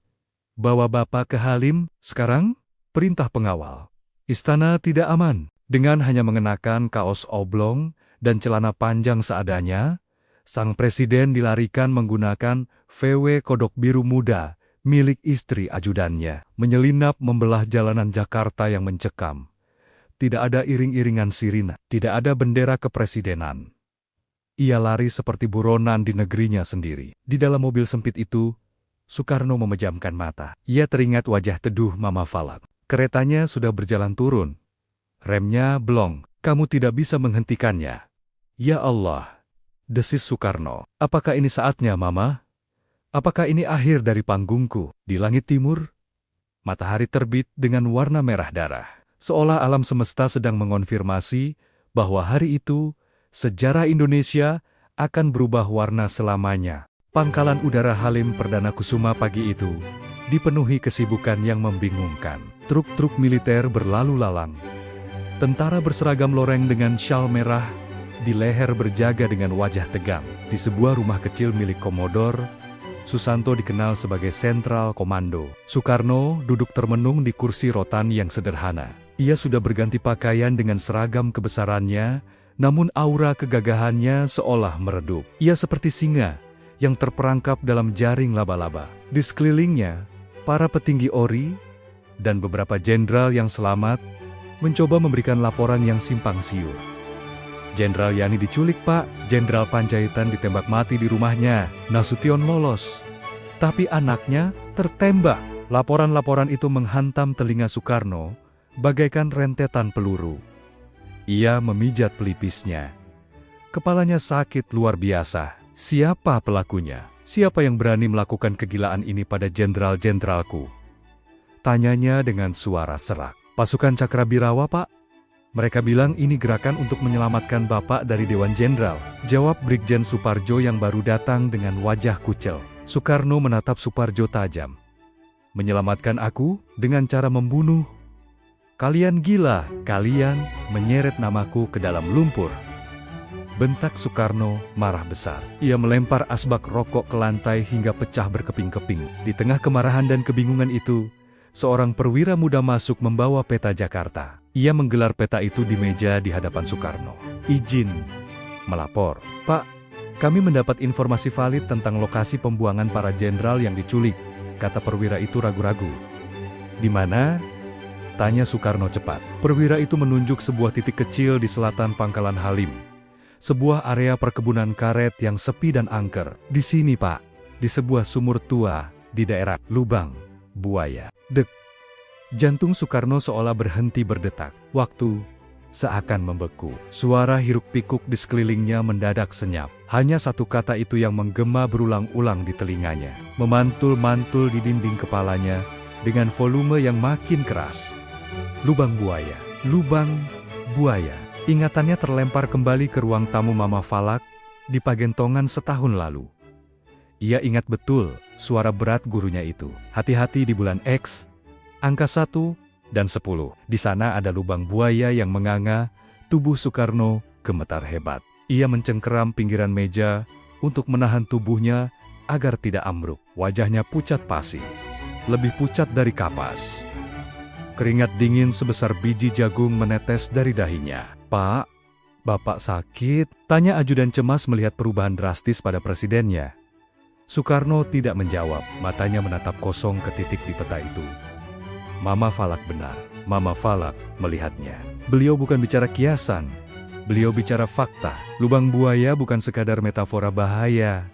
"Bawa Bapak ke Halim, sekarang," perintah pengawal. Istana tidak aman. Dengan hanya mengenakan kaos oblong dan celana panjang seadanya, sang presiden dilarikan menggunakan VW kodok biru muda milik istri ajudannya, menyelinap membelah jalanan Jakarta yang mencekam. Tidak ada iring-iringan sirine, tidak ada bendera kepresidenan. Ia lari seperti buronan di negerinya sendiri. Di dalam mobil sempit itu, Soekarno memejamkan mata. Ia teringat wajah teduh Mama Falak. Keretanya sudah berjalan turun. Remnya blong. "Kamu tidak bisa menghentikannya." "Ya Allah," desis Soekarno. "Apakah ini saatnya, Mama? Apakah ini akhir dari panggungku?" Di langit timur, matahari terbit dengan warna merah darah. Seolah alam semesta sedang mengonfirmasi bahwa hari itu, sejarah Indonesia akan berubah warna selamanya. Pangkalan Udara Halim Perdana Kusuma pagi itu dipenuhi kesibukan yang membingungkan. Truk-truk militer berlalu lalang. Tentara berseragam loreng dengan syal merah di leher berjaga dengan wajah tegang. Di sebuah rumah kecil milik Komodor, Susanto dikenal sebagai Sentral Komando. Soekarno duduk termenung di kursi rotan yang sederhana. Ia sudah berganti pakaian dengan seragam kebesarannya, namun aura kegagahannya seolah meredup. Ia seperti singa yang terperangkap dalam jaring laba-laba. Di sekelilingnya, para petinggi ORI dan beberapa jenderal yang selamat mencoba memberikan laporan yang simpang siur. "Jenderal Yani diculik, Pak. Jenderal Panjaitan ditembak mati di rumahnya. Nasution lolos, tapi anaknya tertembak." Laporan-laporan itu menghantam telinga Soekarno, bagaikan rentetan peluru. Ia memijat pelipisnya. Kepalanya sakit luar biasa. Siapa pelakunya? Siapa yang berani melakukan kegilaan ini pada jenderal-jenderalku? Tanyanya dengan suara serak. Pasukan Cakrabirawa, Pak? Mereka bilang ini gerakan untuk menyelamatkan Bapak dari Dewan Jenderal, jawab Brigjen Suparjo yang baru datang dengan wajah kucel. Soekarno menatap Suparjo tajam. Menyelamatkan aku dengan cara membunuh. Kalian gila, kalian menyeret namaku ke dalam lumpur. Bentak Soekarno marah besar. Ia melempar asbak rokok ke lantai hingga pecah berkeping-keping. Di tengah kemarahan dan kebingungan itu, seorang perwira muda masuk membawa peta Jakarta. Ia menggelar peta itu di meja di hadapan Soekarno. Izin melapor. Pak, kami mendapat informasi valid tentang lokasi pembuangan para jenderal yang diculik, kata perwira itu ragu-ragu. Di mana? Tanya Soekarno cepat. Perwira itu menunjuk sebuah titik kecil di selatan Pangkalan Halim. Sebuah area perkebunan karet yang sepi dan angker. Di sini, Pak. Di sebuah sumur tua, di daerah Lubang Buaya. Dek. Jantung Soekarno seolah berhenti berdetak. Waktu seakan membeku. Suara hiruk-pikuk di sekelilingnya mendadak senyap. Hanya satu kata itu yang menggema berulang-ulang di telinganya. Memantul-mantul di dinding kepalanya dengan volume yang makin keras. Lubang buaya. Lubang buaya. Ingatannya terlempar kembali ke ruang tamu Mama Falak di Pagentongan setahun lalu. Ia ingat betul suara berat gurunya itu. Hati-hati di bulan X, angka 1 dan 10. Di sana ada lubang buaya yang menganga. Tubuh Soekarno gemetar hebat. Ia mencengkeram pinggiran meja untuk menahan tubuhnya agar tidak ambruk. Wajahnya pucat pasi, lebih pucat dari kapas. Keringat dingin sebesar biji jagung menetes dari dahinya. Pak, Bapak sakit? Tanya ajudan cemas melihat perubahan drastis pada presidennya. Soekarno tidak menjawab, matanya menatap kosong ke titik di peta itu. Mama Falak benar, Mama Falak melihatnya. Beliau bukan bicara kiasan, beliau bicara fakta. Lubang buaya bukan sekadar metafora bahaya,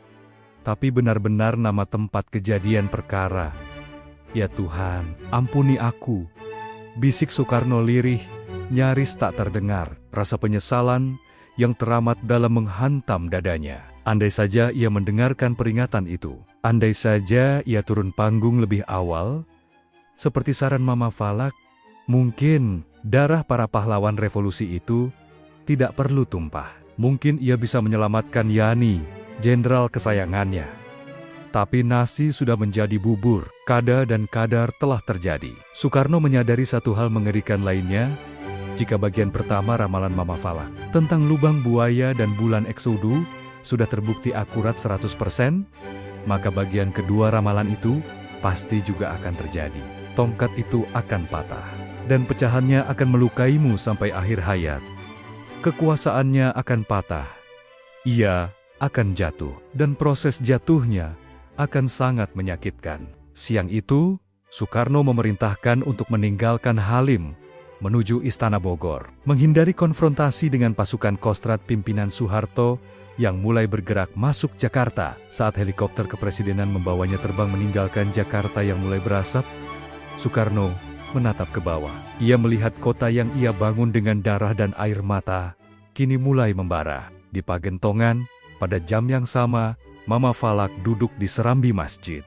tapi benar-benar nama tempat kejadian perkara. Ya Tuhan, ampuni aku, bisik Soekarno lirih, nyaris tak terdengar. Rasa penyesalan yang teramat dalam menghantam dadanya. Andai saja ia mendengarkan peringatan itu. Andai saja ia turun panggung lebih awal, seperti saran Mama Falak, mungkin darah para pahlawan revolusi itu tidak perlu tumpah. Mungkin ia bisa menyelamatkan Yani, jenderal kesayangannya. Tapi nasi sudah menjadi bubur. Kada dan kadar telah terjadi. Soekarno menyadari satu hal mengerikan lainnya. Jika bagian pertama ramalan Mama Falak tentang lubang buaya dan bulan Eksodu sudah terbukti akurat 100%, maka bagian kedua ramalan itu pasti juga akan terjadi. Tongkat itu akan patah, dan pecahannya akan melukaimu sampai akhir hayat. Kekuasaannya akan patah. Ia akan jatuh, dan proses jatuhnya akan sangat menyakitkan. Siang itu, Soekarno memerintahkan untuk meninggalkan Halim, menuju Istana Bogor, menghindari konfrontasi dengan pasukan Kostrad pimpinan Soeharto yang mulai bergerak masuk Jakarta. Saat helikopter kepresidenan membawanya terbang meninggalkan Jakarta yang mulai berasap, Soekarno menatap ke bawah. Ia melihat kota yang ia bangun dengan darah dan air mata, kini mulai membara. Di Pagentongan, pada jam yang sama, Mama Falak duduk di serambi masjid.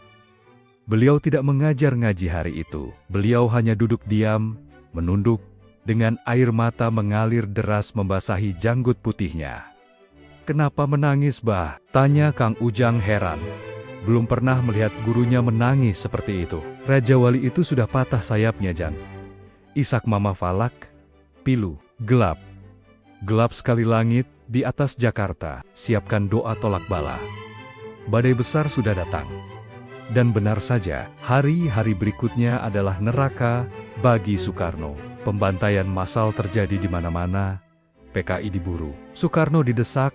Beliau tidak mengajar ngaji hari itu. Beliau hanya duduk diam, menunduk, dengan air mata mengalir deras membasahi janggut putihnya. Kenapa menangis, Bah? Tanya Kang Ujang heran. Belum pernah melihat gurunya menangis seperti itu. Raja Wali itu sudah patah sayapnya, Jang. Isak Mama Falak. Pilu, gelap. Gelap sekali langit di atas Jakarta. Siapkan doa tolak bala. Badai besar sudah datang. Dan benar saja, hari-hari berikutnya adalah neraka bagi Soekarno. Pembantaian massal terjadi di mana-mana, PKI diburu. Soekarno didesak,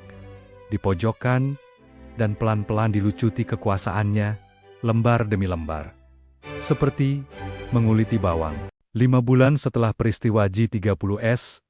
dipojokkan, dan pelan-pelan dilucuti kekuasaannya, lembar demi lembar. Seperti menguliti bawang. 5 bulan setelah peristiwa G30S,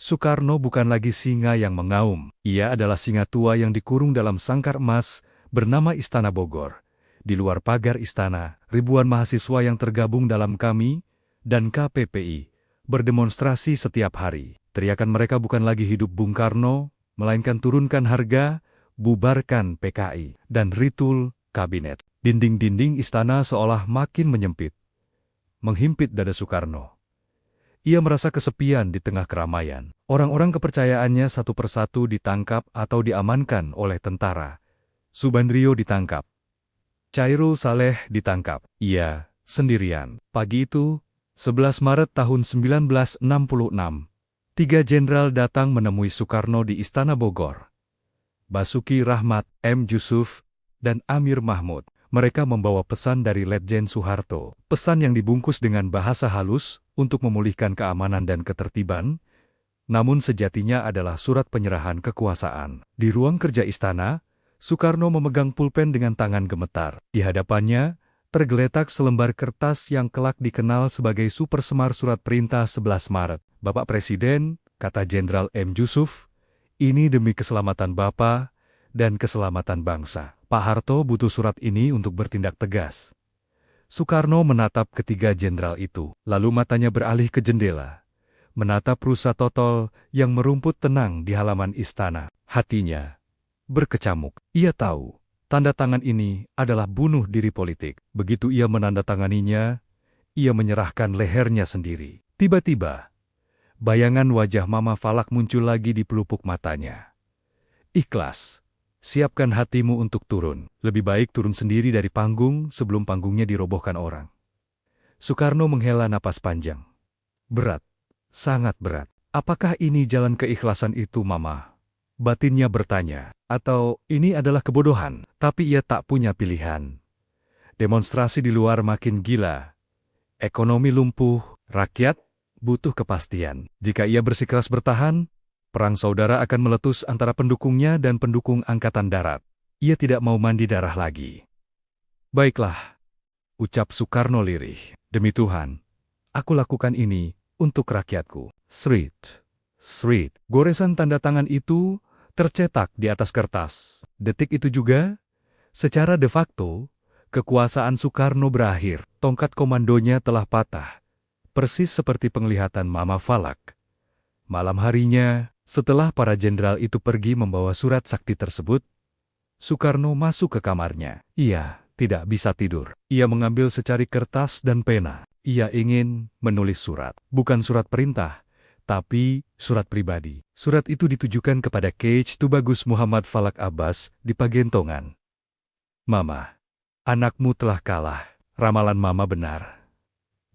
Soekarno bukan lagi singa yang mengaum. Ia adalah singa tua yang dikurung dalam sangkar emas bernama Istana Bogor. Di luar pagar istana, ribuan mahasiswa yang tergabung dalam KAMI dan KPPI berdemonstrasi setiap hari. Teriakan mereka bukan lagi hidup Bung Karno, melainkan turunkan harga, bubarkan PKI, dan ritul kabinet. Dinding-dinding istana seolah makin menyempit, menghimpit dada Soekarno. Ia merasa kesepian di tengah keramaian. Orang-orang kepercayaannya satu persatu ditangkap atau diamankan oleh tentara. Subandrio ditangkap. Chairul Saleh ditangkap. Ia sendirian. Pagi itu, 11 Maret tahun 1966, 3 jenderal datang menemui Soekarno di Istana Bogor. Basuki Rahmat, M. Yusuf, dan Amir Mahmud. Mereka membawa pesan dari Letjen Soeharto. Pesan yang dibungkus dengan bahasa halus untuk memulihkan keamanan dan ketertiban, namun sejatinya adalah surat penyerahan kekuasaan. Di ruang kerja istana, Soekarno memegang pulpen dengan tangan gemetar. Di hadapannya, tergeletak selembar kertas yang kelak dikenal sebagai supersemar surat perintah 11 Maret. Bapak Presiden, kata Jenderal M. Yusuf, ini demi keselamatan Bapak dan keselamatan bangsa. Pak Harto butuh surat ini untuk bertindak tegas. Soekarno menatap ketiga jenderal itu, lalu matanya beralih ke jendela, menatap rusa totol yang merumput tenang di halaman istana. Hatinya berkecamuk. Ia tahu, tanda tangan ini adalah bunuh diri politik. Begitu ia menandatanganinya, ia menyerahkan lehernya sendiri. Tiba-tiba, bayangan wajah Mama Falak muncul lagi di pelupuk matanya. Ikhlas. Siapkan hatimu untuk turun. Lebih baik turun sendiri dari panggung sebelum panggungnya dirobohkan orang. Soekarno menghela napas panjang. Berat, sangat berat. Apakah ini jalan keikhlasan itu, Mama? Batinnya bertanya. Atau ini adalah kebodohan? Tapi ia tak punya pilihan. Demonstrasi di luar makin gila. Ekonomi lumpuh, rakyat butuh kepastian. Jika ia bersikeras bertahan, perang saudara akan meletus antara pendukungnya dan pendukung Angkatan Darat. Ia tidak mau mandi darah lagi. Baiklah, ucap Soekarno lirih. Demi Tuhan, aku lakukan ini untuk rakyatku. Srit. Goresan tanda tangan itu tercetak di atas kertas. Detik itu juga, secara de facto, kekuasaan Soekarno berakhir. Tongkat komandonya telah patah, persis seperti penglihatan Mama Falak. Malam harinya, setelah para jenderal itu pergi membawa surat sakti tersebut, Soekarno masuk ke kamarnya. Ia tidak bisa tidur. Ia mengambil secari kertas dan pena. Ia ingin menulis surat. Bukan surat perintah, tapi surat pribadi. Surat itu ditujukan kepada K.H. Tubagus Muhammad Falak Abbas di Pagentongan. Mama, anakmu telah kalah. Ramalan Mama benar.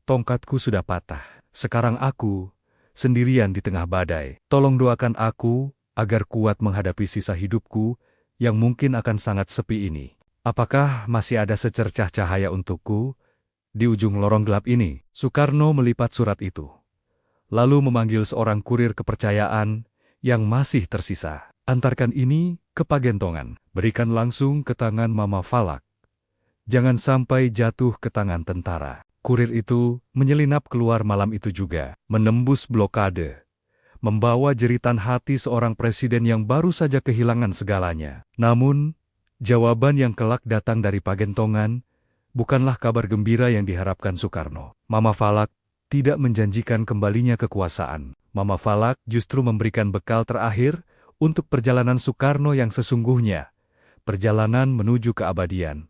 Tongkatku sudah patah. Sekarang aku sendirian di tengah badai. Tolong doakan aku agar kuat menghadapi sisa hidupku yang mungkin akan sangat sepi ini. Apakah masih ada secercah cahaya untukku di ujung lorong gelap ini? Soekarno melipat surat itu, lalu memanggil seorang kurir kepercayaan yang masih tersisa. Antarkan ini ke Pagentongan. Berikan langsung ke tangan Mama Falak. Jangan sampai jatuh ke tangan tentara. Kurir itu menyelinap keluar malam itu juga, menembus blokade, membawa jeritan hati seorang presiden yang baru saja kehilangan segalanya. Namun, jawaban yang kelak datang dari Pagentongan bukanlah kabar gembira yang diharapkan Soekarno. Mama Falak tidak menjanjikan kembalinya kekuasaan. Mama Falak justru memberikan bekal terakhir untuk perjalanan Soekarno yang sesungguhnya, perjalanan menuju keabadian.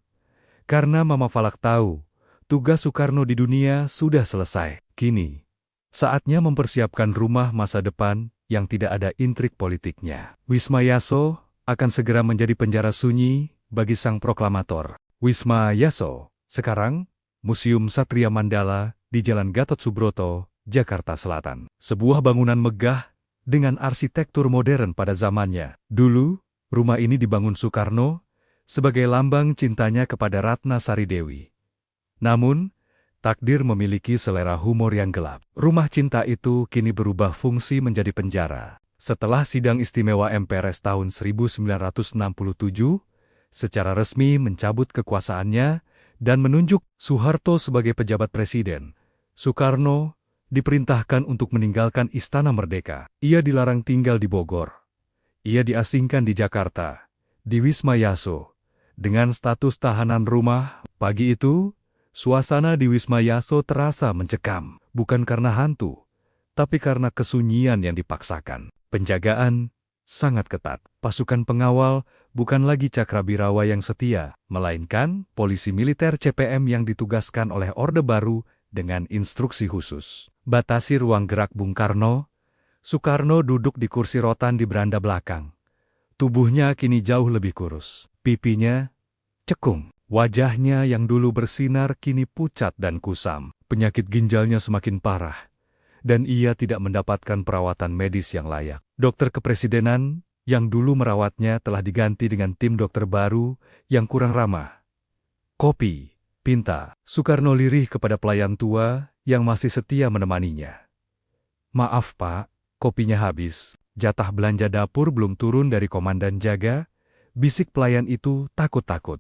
Karena Mama Falak tahu, tugas Soekarno di dunia sudah selesai. Kini, saatnya mempersiapkan rumah masa depan yang tidak ada intrik politiknya. Wisma Yaso akan segera menjadi penjara sunyi bagi sang proklamator. Wisma Yaso, sekarang, Museum Satria Mandala di Jalan Gatot Subroto, Jakarta Selatan. Sebuah bangunan megah dengan arsitektur modern pada zamannya. Dulu, rumah ini dibangun Soekarno sebagai lambang cintanya kepada Ratna Sari Dewi. Namun, takdir memiliki selera humor yang gelap. Rumah cinta itu kini berubah fungsi menjadi penjara. Setelah sidang istimewa MPRS tahun 1967, secara resmi mencabut kekuasaannya dan menunjuk Soeharto sebagai pejabat presiden, Soekarno diperintahkan untuk meninggalkan Istana Merdeka. Ia dilarang tinggal di Bogor. Ia diasingkan di Jakarta, di Wisma Yaso, dengan status tahanan rumah. Pagi itu, suasana di Wisma Yaso terasa mencekam, bukan karena hantu, tapi karena kesunyian yang dipaksakan. Penjagaan sangat ketat. Pasukan pengawal bukan lagi Cakrabirawa yang setia, melainkan polisi militer CPM yang ditugaskan oleh Orde Baru dengan instruksi khusus. Batasi ruang gerak Bung Karno. Soekarno duduk di kursi rotan di beranda belakang. Tubuhnya kini jauh lebih kurus. Pipinya cekung. Wajahnya yang dulu bersinar kini pucat dan kusam. Penyakit ginjalnya semakin parah, dan ia tidak mendapatkan perawatan medis yang layak. Dokter kepresidenan yang dulu merawatnya telah diganti dengan tim dokter baru yang kurang ramah. Kopi, pinta. Soekarno lirih kepada pelayan tua yang masih setia menemaninya. Maaf Pak, kopinya habis. Jatah belanja dapur belum turun dari komandan jaga, bisik pelayan itu takut-takut.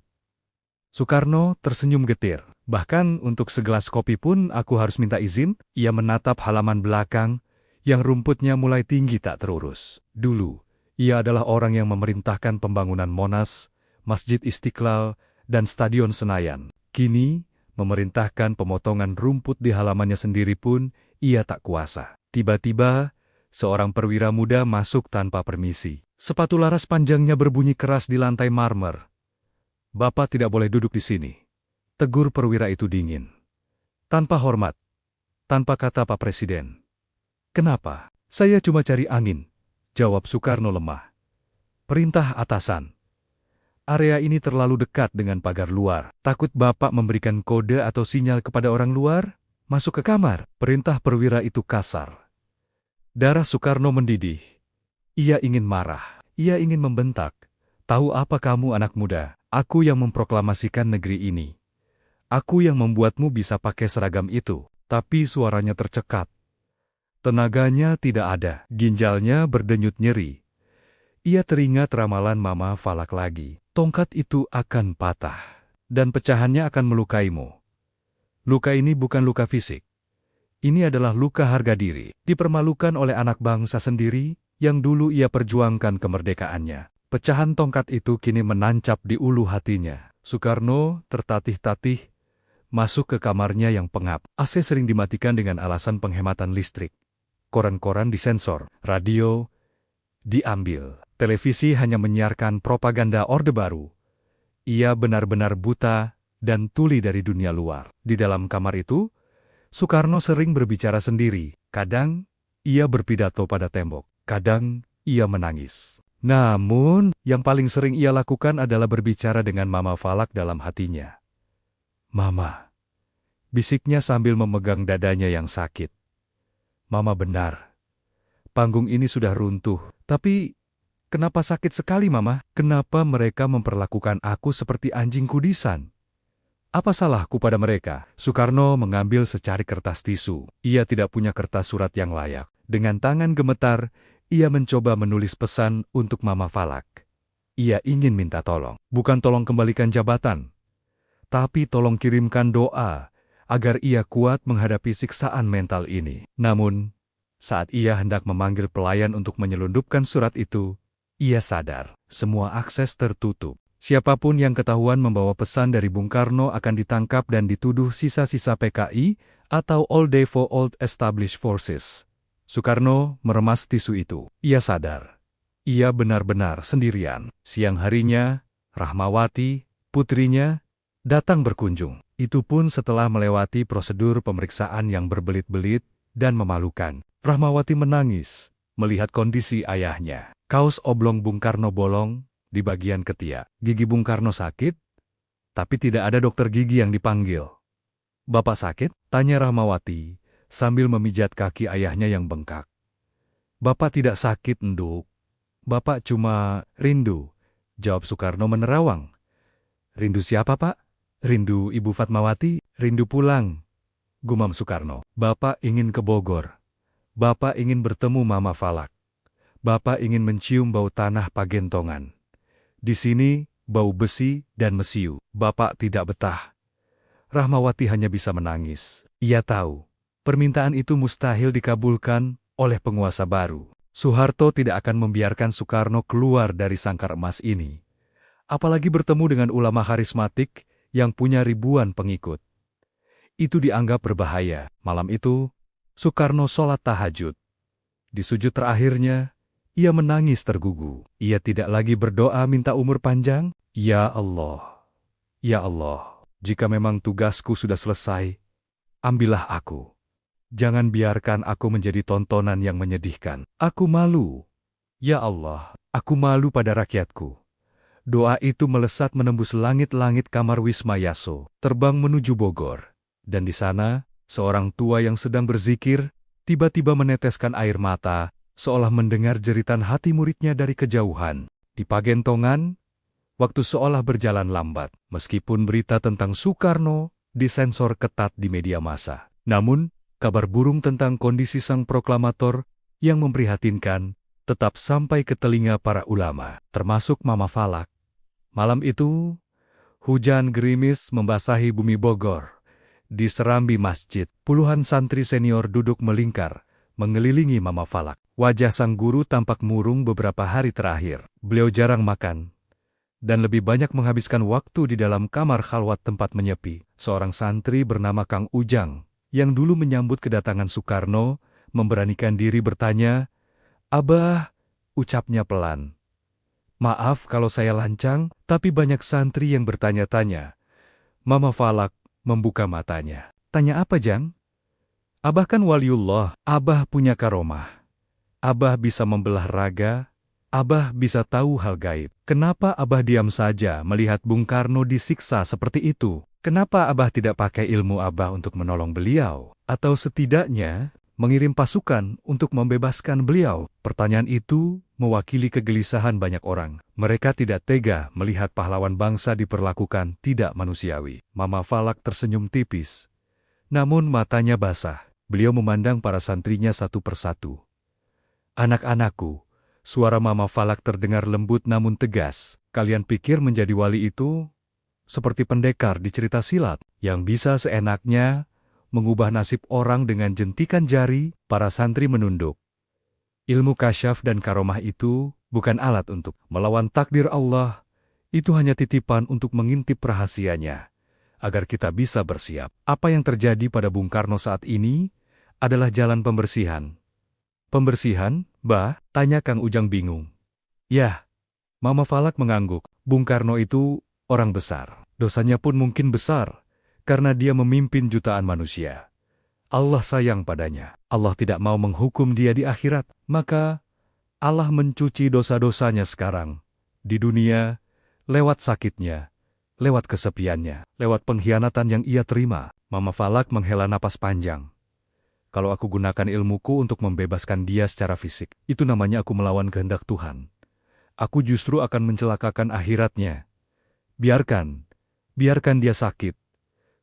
Soekarno tersenyum getir. Bahkan untuk segelas kopi pun aku harus minta izin. Ia menatap halaman belakang yang rumputnya mulai tinggi tak terurus. Dulu, ia adalah orang yang memerintahkan pembangunan Monas, Masjid Istiqlal, dan Stadion Senayan. Kini, memerintahkan pemotongan rumput di halamannya sendiri pun ia tak kuasa. Tiba-tiba, seorang perwira muda masuk tanpa permisi. Sepatu laras panjangnya berbunyi keras di lantai marmer. Bapak tidak boleh duduk di sini, tegur perwira itu dingin. Tanpa hormat, tanpa kata Pak Presiden. Kenapa? Saya cuma cari angin, jawab Soekarno lemah. Perintah atasan. Area ini terlalu dekat dengan pagar luar. Takut Bapak memberikan kode atau sinyal kepada orang luar? Masuk ke kamar. Perintah perwira itu kasar. Darah Soekarno mendidih. Ia ingin marah. Ia ingin membentak. Tahu apa kamu anak muda? Aku yang memproklamasikan negeri ini. Aku yang membuatmu bisa pakai seragam itu. Tapi suaranya tercekat. Tenaganya tidak ada. Ginjalnya berdenyut nyeri. Ia teringat ramalan Mama Falak lagi. Tongkat itu akan patah. Dan pecahannya akan melukaimu. Luka ini bukan luka fisik. Ini adalah luka harga diri. Dipermalukan oleh anak bangsa sendiri yang dulu ia perjuangkan kemerdekaannya. Pecahan tongkat itu kini menancap di ulu hatinya. Soekarno tertatih-tatih masuk ke kamarnya yang pengap. AC sering dimatikan dengan alasan penghematan listrik. Koran-koran disensor, radio diambil. Televisi hanya menyiarkan propaganda Orde Baru. Ia benar-benar buta dan tuli dari dunia luar. Di dalam kamar itu, Soekarno sering berbicara sendiri. Kadang, ia berpidato pada tembok. Kadang, ia menangis. Namun, yang paling sering ia lakukan adalah berbicara dengan Mama Falak dalam hatinya. Mama, bisiknya sambil memegang dadanya yang sakit. Mama benar. Panggung ini sudah runtuh. Tapi, kenapa sakit sekali Mama? Kenapa mereka memperlakukan aku seperti anjing kudisan? Apa salahku pada mereka? Soekarno mengambil secari kertas tisu. Ia tidak punya kertas surat yang layak. Dengan tangan gemetar, ia mencoba menulis pesan untuk Mama Falak. Ia ingin minta tolong. Bukan tolong kembalikan jabatan, tapi tolong kirimkan doa agar ia kuat menghadapi siksaan mental ini. Namun, saat ia hendak memanggil pelayan untuk menyelundupkan surat itu, ia sadar semua akses tertutup. Siapapun yang ketahuan membawa pesan dari Bung Karno akan ditangkap dan dituduh sisa-sisa PKI atau All Day for Old Established Forces. Soekarno meremas tisu itu. Ia sadar. Ia benar-benar sendirian. Siang harinya, Rahmawati, putrinya, datang berkunjung. Itu pun setelah melewati prosedur pemeriksaan yang berbelit-belit dan memalukan. Rahmawati menangis melihat kondisi ayahnya. Kaos oblong Bung Karno bolong di bagian ketiak. Gigi Bung Karno sakit, tapi tidak ada dokter gigi yang dipanggil. Bapak sakit? Tanya Rahmawati sambil memijat kaki ayahnya yang bengkak. Bapak tidak sakit, Nduk. Bapak cuma rindu, jawab Soekarno menerawang. Rindu siapa, Pak? Rindu Ibu Fatmawati, rindu pulang, gumam Soekarno. Bapak ingin ke Bogor. Bapak ingin bertemu Mama Falak. Bapak ingin mencium bau tanah Pagentongan. Di sini, bau besi dan mesiu. Bapak tidak betah. Rahmawati hanya bisa menangis. Ia tahu, permintaan itu mustahil dikabulkan oleh penguasa baru. Soeharto tidak akan membiarkan Soekarno keluar dari sangkar emas ini. Apalagi bertemu dengan ulama karismatik yang punya ribuan pengikut. Itu dianggap berbahaya. Malam itu, Soekarno sholat tahajud. Di sujud terakhirnya, ia menangis tergugu. Ia tidak lagi berdoa minta umur panjang. Ya Allah, jika memang tugasku sudah selesai, ambillah aku. Jangan biarkan aku menjadi tontonan yang menyedihkan. Aku malu. Ya Allah, aku malu pada rakyatku. Doa itu melesat menembus langit-langit kamar Wisma Yaso, terbang menuju Bogor. Dan di sana, seorang tua yang sedang berzikir, tiba-tiba meneteskan air mata, seolah mendengar jeritan hati muridnya dari kejauhan. Di Pagentongan, waktu seolah berjalan lambat, meskipun berita tentang Soekarno disensor ketat di media massa. Namun, kabar burung tentang kondisi sang proklamator yang memprihatinkan tetap sampai ke telinga para ulama, termasuk Mama Falak. Malam itu, hujan gerimis membasahi bumi Bogor. Di serambi masjid, puluhan santri senior duduk melingkar, mengelilingi Mama Falak. Wajah sang guru tampak murung beberapa hari terakhir. Beliau jarang makan dan lebih banyak menghabiskan waktu di dalam kamar khalwat tempat menyepi. Seorang santri bernama Kang Ujang, yang dulu menyambut kedatangan Soekarno, memberanikan diri bertanya, "Abah," ucapnya pelan. "Maaf kalau saya lancang, tapi banyak santri yang bertanya-tanya." Mama Falak membuka matanya. "Tanya apa, Jang?" "Abah kan waliullah, Abah punya karomah. Abah bisa membelah raga, Abah bisa tahu hal gaib. Kenapa Abah diam saja melihat Bung Karno disiksa seperti itu? Kenapa Abah tidak pakai ilmu Abah untuk menolong beliau? Atau setidaknya mengirim pasukan untuk membebaskan beliau?" Pertanyaan itu mewakili kegelisahan banyak orang. Mereka tidak tega melihat pahlawan bangsa diperlakukan tidak manusiawi. Mama Falak tersenyum tipis, namun matanya basah. Beliau memandang para santrinya satu persatu. "Anak-anakku," suara Mama Falak terdengar lembut namun tegas, "kalian pikir menjadi wali itu seperti pendekar di cerita silat, yang bisa seenaknya mengubah nasib orang dengan jentikan jari?" Para santri menunduk. Ilmu kasyaf dan karomah itu bukan alat untuk melawan takdir Allah. Itu hanya titipan untuk mengintip rahasianya, agar kita bisa bersiap. Apa yang terjadi pada Bung Karno saat ini adalah jalan pembersihan. "Pembersihan, Bah?" tanya Kang Ujang bingung. "Yah," Mama Falak mengangguk. "Bung Karno itu orang besar. Dosanya pun mungkin besar, karena dia memimpin jutaan manusia. Allah sayang padanya. Allah tidak mau menghukum dia di akhirat. Maka Allah mencuci dosa-dosanya sekarang, di dunia, lewat sakitnya, lewat kesepiannya, lewat pengkhianatan yang ia terima." Mama Falak menghela napas panjang. "Kalau aku gunakan ilmuku untuk membebaskan dia secara fisik, itu namanya aku melawan kehendak Tuhan. Aku justru akan mencelakakan akhiratnya. Biarkan dia sakit.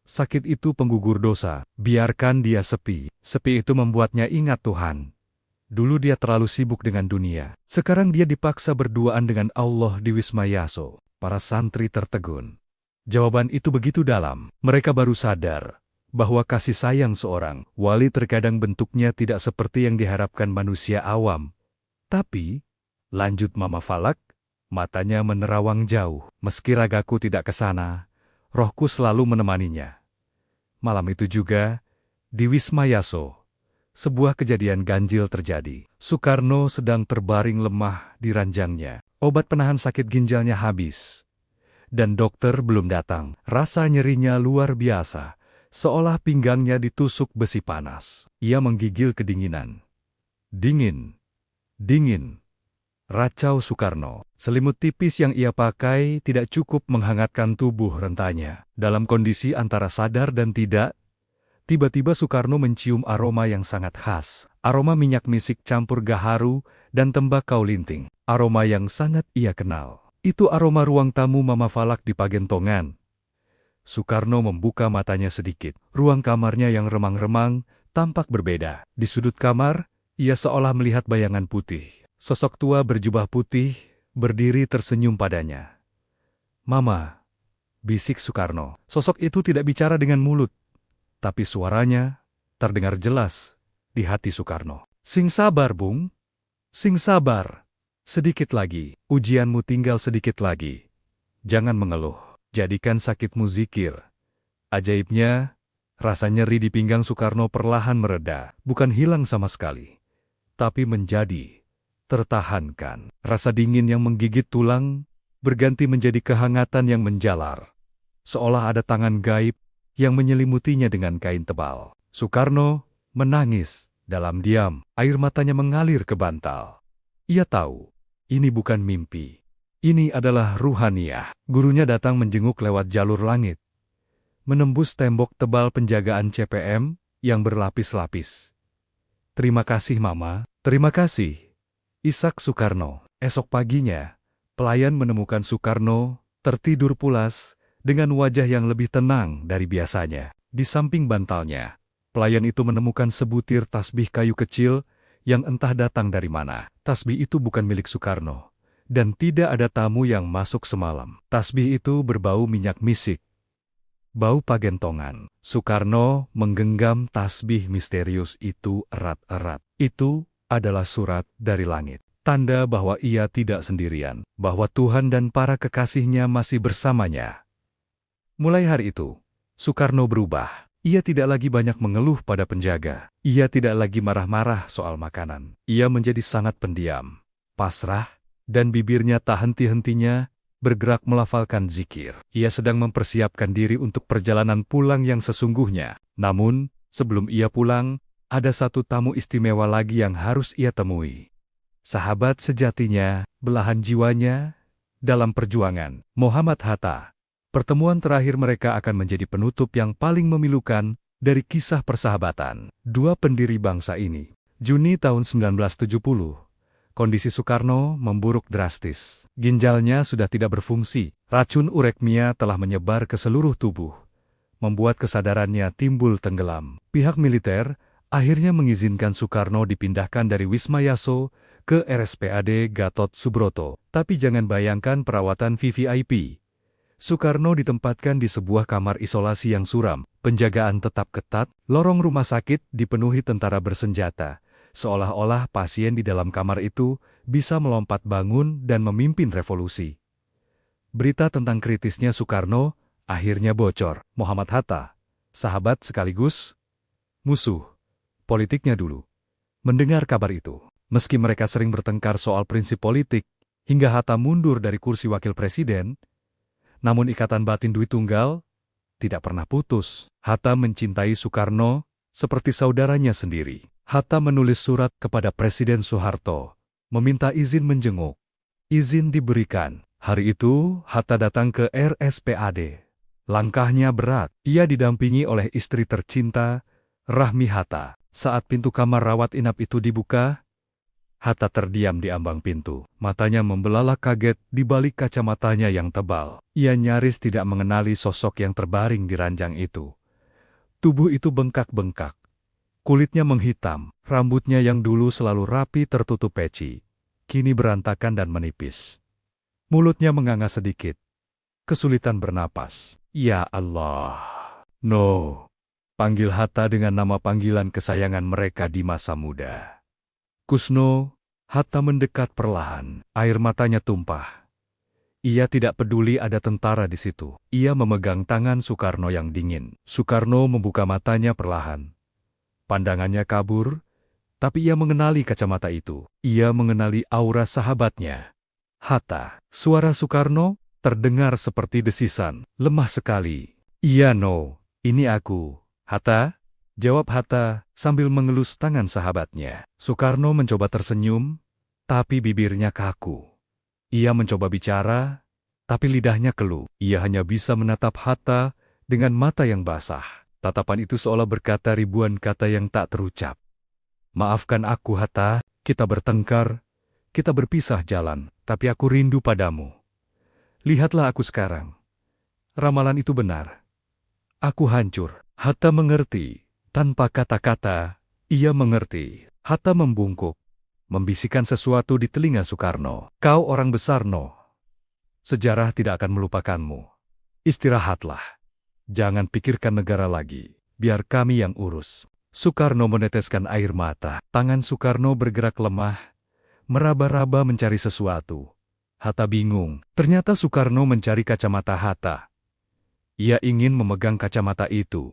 Sakit itu penggugur dosa. Biarkan dia sepi. Sepi itu membuatnya ingat Tuhan. Dulu dia terlalu sibuk dengan dunia. Sekarang dia dipaksa berduaan dengan Allah di Wisma Yaso." Para santri tertegun. Jawaban itu begitu dalam. Mereka baru sadar bahwa kasih sayang seorang wali terkadang bentuknya tidak seperti yang diharapkan manusia awam. "Tapi," lanjut Mama Falak, matanya menerawang jauh, "meski ragaku tidak ke sana, rohku selalu menemaninya." Malam itu juga, di Wisma Yaso, sebuah kejadian ganjil terjadi. Soekarno sedang terbaring lemah di ranjangnya. Obat penahan sakit ginjalnya habis, dan dokter belum datang. Rasa nyerinya luar biasa, seolah pinggangnya ditusuk besi panas. Ia menggigil kedinginan. Dingin, dingin. Racau Soekarno. Selimut tipis yang ia pakai tidak cukup menghangatkan tubuh rentanya. Dalam kondisi antara sadar dan tidak, tiba-tiba Soekarno mencium aroma yang sangat khas. Aroma minyak misik campur gaharu dan tembakau linting. Aroma yang sangat ia kenal. Itu aroma ruang tamu Mama Falak di Pagentongan. Soekarno membuka matanya sedikit. Ruang kamarnya yang remang-remang tampak berbeda. Di sudut kamar, ia seolah melihat bayangan putih. Sosok tua berjubah putih, berdiri tersenyum padanya. "Mama," bisik Soekarno. Sosok itu tidak bicara dengan mulut, tapi suaranya terdengar jelas di hati Soekarno. "Sing sabar, Bung. Sing sabar. Sedikit lagi. Ujianmu tinggal sedikit lagi. Jangan mengeluh. Jadikan sakitmu zikir. Ajaibnya, Rasa nyeri di pinggang Soekarno perlahan mereda, bukan hilang sama sekali, tapi menjadi tertahankan. Rasa dingin yang menggigit tulang berganti menjadi kehangatan yang menjalar, seolah ada tangan gaib yang menyelimutinya dengan kain tebal. Soekarno menangis dalam diam, air matanya mengalir ke bantal. Ia tahu, ini bukan mimpi. Ini adalah ruhaniah. Gurunya datang menjenguk lewat jalur langit, menembus tembok tebal penjagaan CPM yang berlapis-lapis. "Terima kasih, Mama." "Terima kasih, Ishak Soekarno." Esok paginya, pelayan menemukan Soekarno tertidur pulas dengan wajah yang lebih tenang dari biasanya. Di samping bantalnya, pelayan itu menemukan sebutir tasbih kayu kecil yang entah datang dari mana. Tasbih itu bukan milik Soekarno, dan tidak ada tamu yang masuk semalam. Tasbih itu berbau minyak misik, bau pagentongan. Soekarno menggenggam tasbih misterius itu erat-erat. Itu adalah surat dari langit, tanda bahwa ia tidak sendirian, bahwa Tuhan dan para kekasihnya masih bersamanya. Mulai hari itu, Soekarno berubah. Ia tidak lagi banyak mengeluh pada penjaga. Ia tidak lagi marah-marah soal makanan. Ia menjadi sangat pendiam, pasrah, dan bibirnya tak henti-hentinya bergerak melafalkan zikir. Ia sedang mempersiapkan diri untuk perjalanan pulang yang sesungguhnya. Namun, sebelum ia pulang, ada satu tamu istimewa lagi yang harus ia temui. Sahabat sejatinya, belahan jiwanya dalam perjuangan, Muhammad Hatta. Pertemuan terakhir mereka akan menjadi penutup yang paling memilukan dari kisah persahabatan dua pendiri bangsa ini. Juni tahun 1970, kondisi Soekarno memburuk drastis. Ginjalnya sudah tidak berfungsi. Racun urekmia telah menyebar ke seluruh tubuh, membuat kesadarannya timbul tenggelam. Pihak militer akhirnya mengizinkan Soekarno dipindahkan dari Wisma Yaso ke RSPAD Gatot Subroto. Tapi jangan bayangkan perawatan VVIP. Soekarno ditempatkan di sebuah kamar isolasi yang suram, penjagaan tetap ketat, lorong rumah sakit dipenuhi tentara bersenjata, seolah-olah pasien di dalam kamar itu bisa melompat bangun dan memimpin revolusi. Berita tentang kritisnya Soekarno akhirnya bocor. Muhammad Hatta, sahabat sekaligus musuh politiknya dulu, mendengar kabar itu. Meski mereka sering bertengkar soal prinsip politik, hingga Hatta mundur dari kursi wakil presiden, namun ikatan batin Dwi Tunggal tidak pernah putus. Hatta mencintai Soekarno seperti saudaranya sendiri. Hatta menulis surat kepada Presiden Soeharto, meminta izin menjenguk. Izin diberikan. Hari itu, Hatta datang ke RSPAD. Langkahnya berat. Ia didampingi oleh istri tercinta, Rahmi Hatta. Saat pintu kamar rawat inap itu dibuka, Hatta terdiam di ambang pintu. Matanya membelalak kaget di balik kacamatanya yang tebal. Ia nyaris tidak mengenali sosok yang terbaring di ranjang itu. Tubuh itu bengkak-bengkak. Kulitnya menghitam. Rambutnya yang dulu selalu rapi tertutup peci, kini berantakan dan menipis. Mulutnya menganga sedikit. Kesulitan bernapas. "Ya Allah. No." Panggil Hatta dengan nama panggilan kesayangan mereka di masa muda. "Kusno." Hatta mendekat perlahan, air matanya tumpah. Ia tidak peduli ada tentara di situ. Ia memegang tangan Soekarno yang dingin. Soekarno membuka matanya perlahan. Pandangannya kabur, tapi ia mengenali kacamata itu. Ia mengenali aura sahabatnya. "Hatta." Suara Soekarno terdengar seperti desisan, lemah sekali. "Iya, no, ini aku, Hatta." Jawab Hatta sambil mengelus tangan sahabatnya. Soekarno mencoba tersenyum, tapi bibirnya kaku. Ia mencoba bicara, tapi lidahnya keluh. Ia hanya bisa menatap Hatta dengan mata yang basah. Tatapan itu seolah berkata ribuan kata yang tak terucap. "Maafkan aku, Hatta, kita bertengkar, kita berpisah jalan, tapi aku rindu padamu. Lihatlah aku sekarang. Ramalan itu benar. Aku hancur." Hatta mengerti. Tanpa kata-kata, ia mengerti. Hatta membungkuk, membisikkan sesuatu di telinga Soekarno. "Kau orang besar, no. Sejarah tidak akan melupakanmu. Istirahatlah. Jangan pikirkan negara lagi. Biar kami yang urus." Soekarno meneteskan air mata. Tangan Soekarno bergerak lemah, meraba-raba mencari sesuatu. Hatta bingung. Ternyata Soekarno mencari kacamata Hatta. Ia ingin memegang kacamata itu.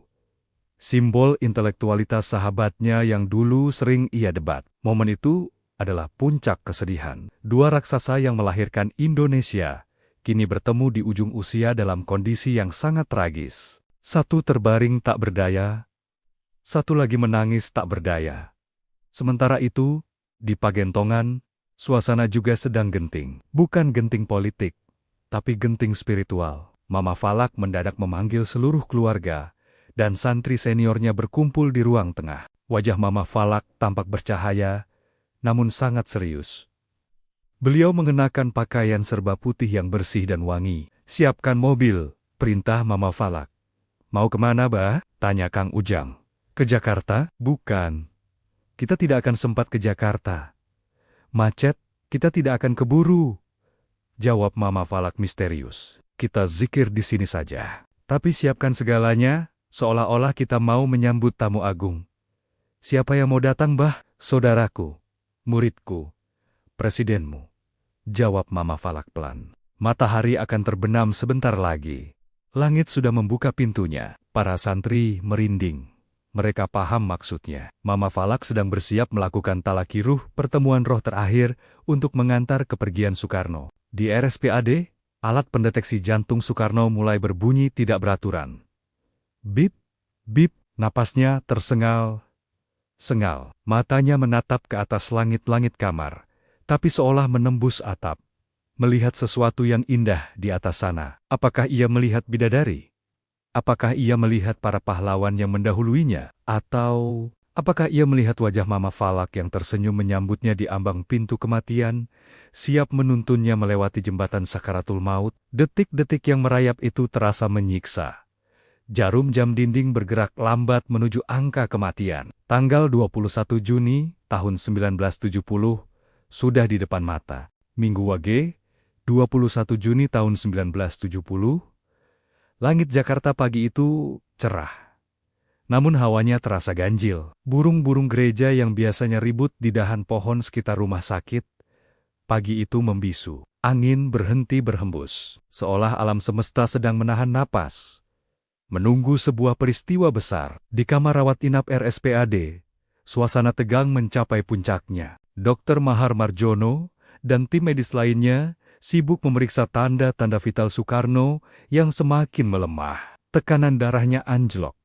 simbol intelektualitas sahabatnya yang dulu sering ia debat. Momen itu adalah puncak kesedihan. Dua raksasa yang melahirkan Indonesia kini bertemu di ujung usia dalam kondisi yang sangat tragis. Satu terbaring tak berdaya, satu lagi menangis tak berdaya. Sementara itu, di Pagentongan, suasana juga sedang genting. Bukan genting politik, tapi genting spiritual. Mama Falak mendadak memanggil seluruh keluarga, dan santri seniornya berkumpul di ruang tengah. Wajah Mama Falak tampak bercahaya, namun sangat serius. Beliau mengenakan pakaian serba putih yang bersih dan wangi. Siapkan mobil, perintah Mama Falak. Mau kemana, Bah? Tanya Kang Ujang. Ke Jakarta? Bukan. Kita tidak akan sempat ke Jakarta. Macet, kita tidak akan keburu. Jawab Mama Falak misterius. Kita zikir di sini saja. Tapi siapkan segalanya, seolah-olah kita mau menyambut tamu agung. Siapa yang mau datang, Bah? Saudaraku, muridku, presidenmu. Jawab Mama Falak pelan. Matahari akan terbenam sebentar lagi. Langit sudah membuka pintunya. Para santri merinding. Mereka paham maksudnya. Mama Falak sedang bersiap melakukan talaki ruh pertemuan roh terakhir untuk mengantar kepergian Soekarno. Di RSPAD, alat pendeteksi jantung Soekarno mulai berbunyi tidak beraturan. Bip, bip, napasnya tersengal. Sengal, matanya menatap ke atas langit-langit kamar, tapi seolah menembus atap. Melihat sesuatu yang indah di atas sana. Apakah ia melihat bidadari? Apakah ia melihat para pahlawan yang mendahuluinya? Atau apakah ia melihat wajah Mama Falak yang tersenyum menyambutnya di ambang pintu kematian, siap menuntunnya melewati jembatan sakaratul maut? Detik-detik yang merayap itu terasa menyiksa. Jarum jam dinding bergerak lambat menuju angka kematian. Tanggal 21 Juni tahun 1970 sudah di depan mata. Minggu Wage, 21 Juni tahun 1970, langit Jakarta pagi itu cerah. Namun hawanya terasa ganjil. Burung-burung gereja yang biasanya ribut di dahan pohon sekitar rumah sakit, pagi itu membisu. Angin berhenti berhembus, seolah alam semesta sedang menahan napas. Menunggu sebuah peristiwa besar. Di kamar rawat inap RSPAD, suasana tegang mencapai puncaknya. Dr. Mahar Marjono dan tim medis lainnya sibuk memeriksa tanda-tanda vital Soekarno yang semakin melemah. Tekanan darahnya anjlok.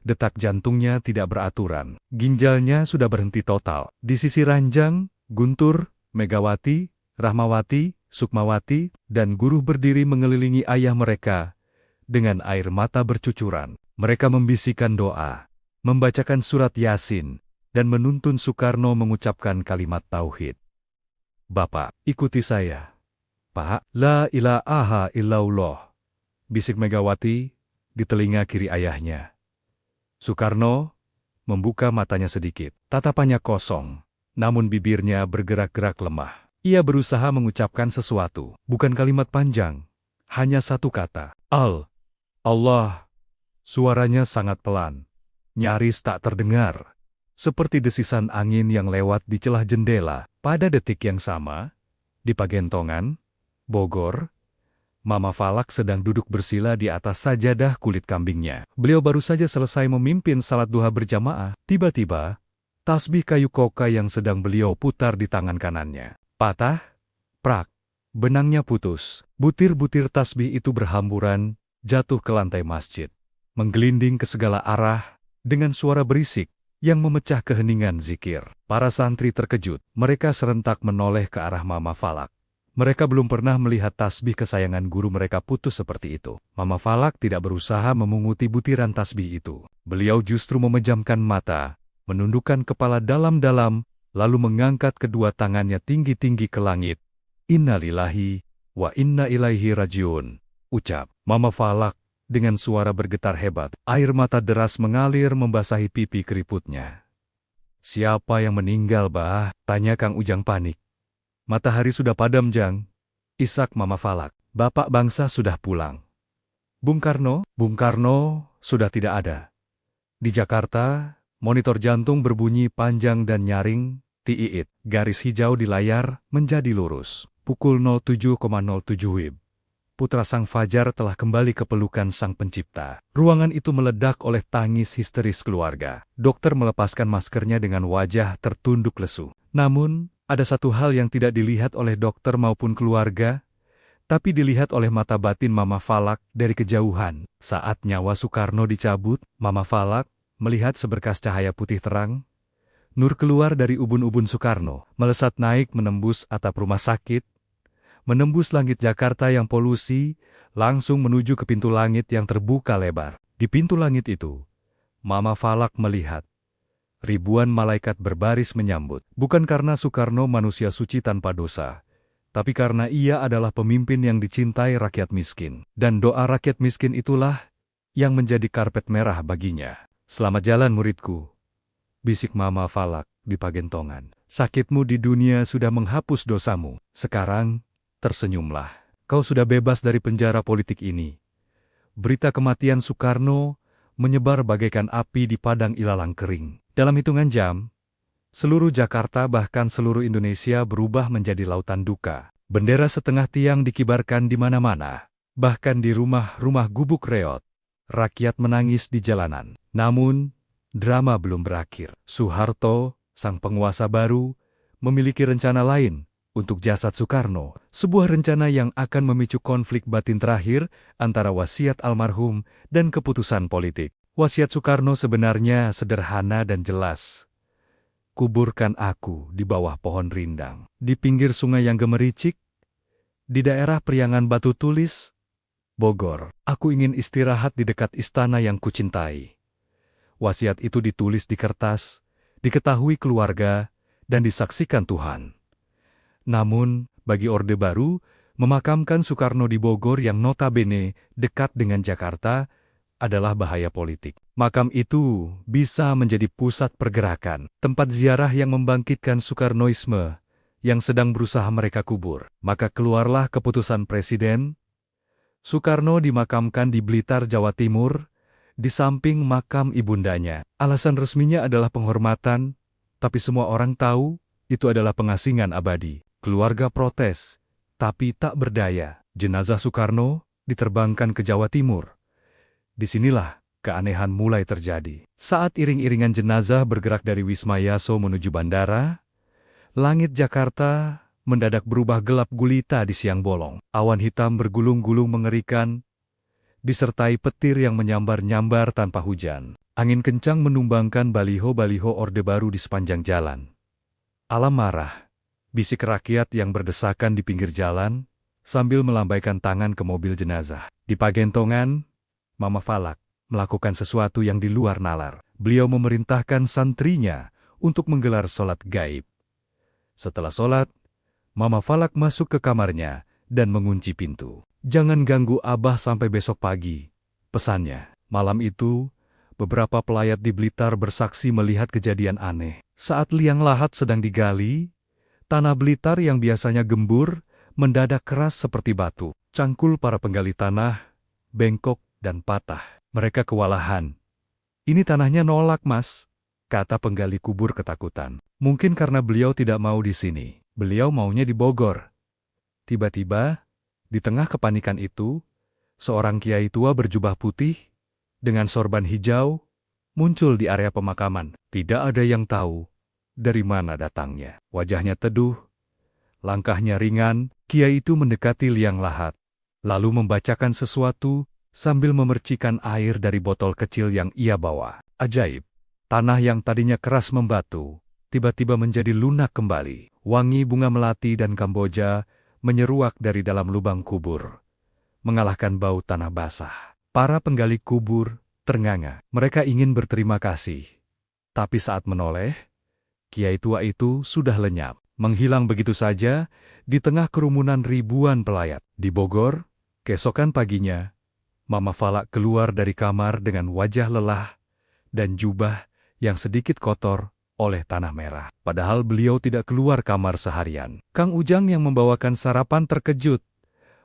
Detak jantungnya tidak beraturan. Ginjalnya sudah berhenti total. Di sisi ranjang, Guntur, Megawati, Rahmawati, Sukmawati, dan guru berdiri mengelilingi ayah mereka dengan air mata bercucuran. Mereka membisikkan doa, membacakan surat Yasin, dan menuntun Soekarno mengucapkan kalimat tauhid. Bapak, ikuti saya. Pak, la ilaha illallah, bisik Megawati di telinga kiri ayahnya. Soekarno membuka matanya sedikit. Tatapannya kosong, namun bibirnya bergerak-gerak lemah. Ia berusaha mengucapkan sesuatu, bukan kalimat panjang, hanya satu kata. Allah. Suaranya sangat pelan, nyaris tak terdengar, seperti desisan angin yang lewat di celah jendela. Pada detik yang sama, di Pagentongan, Bogor, Mama Falak sedang duduk bersila di atas sajadah kulit kambingnya. Beliau baru saja selesai memimpin salat duha berjamaah. Tiba-tiba, tasbih kayu koka yang sedang beliau putar di tangan kanannya patah, prak, benangnya putus. Butir-butir tasbih itu berhamburan, jatuh ke lantai masjid, menggelinding ke segala arah, dengan suara berisik yang memecah keheningan zikir. Para santri terkejut, mereka serentak menoleh ke arah Mama Falak. Mereka belum pernah melihat tasbih kesayangan guru mereka putus seperti itu. Mama Falak tidak berusaha memunguti butiran tasbih itu. Beliau justru memejamkan mata, menundukkan kepala dalam-dalam, lalu mengangkat kedua tangannya tinggi-tinggi ke langit. Innalillahi wa inna ilaihi rajiun, ucap Mama Falak dengan suara bergetar hebat. Air mata deras mengalir membasahi pipi keriputnya. Siapa yang meninggal, Bah? Tanya Kang Ujang panik. Matahari sudah padam, Jang. Isak Mama Falak. Bapak bangsa sudah pulang. Bung Karno sudah tidak ada. Di Jakarta, monitor jantung berbunyi panjang dan nyaring, tiiit. Garis hijau di layar menjadi lurus. Pukul 07,07 WIB. putra sang fajar telah kembali ke pelukan sang pencipta. Ruangan itu meledak oleh tangis histeris keluarga. Dokter melepaskan maskernya dengan wajah tertunduk lesu. Namun, ada satu hal yang tidak dilihat oleh dokter maupun keluarga, tapi dilihat oleh mata batin Mama Falak dari kejauhan. Saat nyawa Soekarno dicabut, Mama Falak melihat seberkas cahaya putih terang. Nur keluar dari ubun-ubun Soekarno, melesat naik menembus atap rumah sakit, menembus langit Jakarta yang polusi, langsung menuju ke pintu langit yang terbuka lebar. Di pintu langit itu, Mama Falak melihat ribuan malaikat berbaris menyambut. Bukan karena Soekarno manusia suci tanpa dosa, tapi karena ia adalah pemimpin yang dicintai rakyat miskin. Dan doa rakyat miskin itulah yang menjadi karpet merah baginya. "Selamat jalan muridku," bisik Mama Falak di pagentongan. "Sakitmu di dunia sudah menghapus dosamu. Sekarang, tersenyumlah. Kau sudah bebas dari penjara politik ini." Berita kematian Soekarno menyebar bagaikan api di padang ilalang kering. Dalam hitungan jam, seluruh Jakarta bahkan seluruh Indonesia berubah menjadi lautan duka. Bendera setengah tiang dikibarkan di mana-mana. Bahkan di rumah-rumah gubuk reot, rakyat menangis di jalanan. Namun, drama belum berakhir. Soeharto, sang penguasa baru, memiliki rencana lain untuk jasad Soekarno. Sebuah rencana yang akan memicu konflik batin terakhir antara wasiat almarhum dan keputusan politik. Wasiat Soekarno sebenarnya sederhana dan jelas. "Kuburkan aku di bawah pohon rindang, di pinggir sungai yang gemericik, di daerah Priangan Batu Tulis, Bogor. Aku ingin istirahat di dekat istana yang kucintai." Wasiat itu ditulis di kertas, diketahui keluarga, dan disaksikan Tuhan. Namun, bagi Orde Baru, memakamkan Soekarno di Bogor yang notabene dekat dengan Jakarta adalah bahaya politik. Makam itu bisa menjadi pusat pergerakan, tempat ziarah yang membangkitkan Soekarnoisme yang sedang berusaha mereka kubur. Maka keluarlah keputusan Presiden. Soekarno dimakamkan di Blitar, Jawa Timur, di samping makam ibundanya. Alasan resminya adalah penghormatan, tapi semua orang tahu itu adalah pengasingan abadi. Keluarga protes, tapi tak berdaya. Jenazah Soekarno diterbangkan ke Jawa Timur. Disinilah keanehan mulai terjadi. Saat iring-iringan jenazah bergerak dari Wisma Yaso menuju bandara, langit Jakarta mendadak berubah gelap gulita di siang bolong. Awan hitam bergulung-gulung mengerikan, disertai petir yang menyambar-nyambar tanpa hujan. Angin kencang menumbangkan baliho-baliho Orde Baru di sepanjang jalan. Alam marah, bisik rakyat yang berdesakan di pinggir jalan, sambil melambaikan tangan ke mobil jenazah. Di pagentongan, Mama Falak melakukan sesuatu yang di luar nalar. Beliau memerintahkan santrinya untuk menggelar sholat gaib. Setelah sholat, Mama Falak masuk ke kamarnya dan mengunci pintu. "Jangan ganggu Abah sampai besok pagi," pesannya. Malam itu, beberapa pelayat di Blitar bersaksi melihat kejadian aneh. Saat liang lahat sedang digali, tanah Blitar yang biasanya gembur mendadak keras seperti batu. Cangkul para penggali tanah bengkok dan patah. Mereka kewalahan. "Ini tanahnya nolak, Mas," kata penggali kubur ketakutan. Mungkin karena beliau tidak mau di sini. Beliau maunya di Bogor. Tiba-tiba, di tengah kepanikan itu, seorang kiai tua berjubah putih dengan sorban hijau muncul di area pemakaman. Tidak ada yang tahu dari mana datangnya. Wajahnya teduh, langkahnya ringan. Kiai itu mendekati liang lahat, lalu membacakan sesuatu sambil memercikan air dari botol kecil yang ia bawa. Ajaib, tanah yang tadinya keras membatu, tiba-tiba menjadi lunak kembali. Wangi bunga melati dan kamboja menyeruak dari dalam lubang kubur, mengalahkan bau tanah basah. Para penggali kubur ternganga. Mereka ingin berterima kasih. Tapi saat menoleh, kiai tua itu sudah lenyap, menghilang begitu saja di tengah kerumunan ribuan pelayat. Di Bogor, keesokan paginya, Mama Falak keluar dari kamar dengan wajah lelah dan jubah yang sedikit kotor oleh tanah merah. Padahal beliau tidak keluar kamar seharian. Kang Ujang yang membawakan sarapan terkejut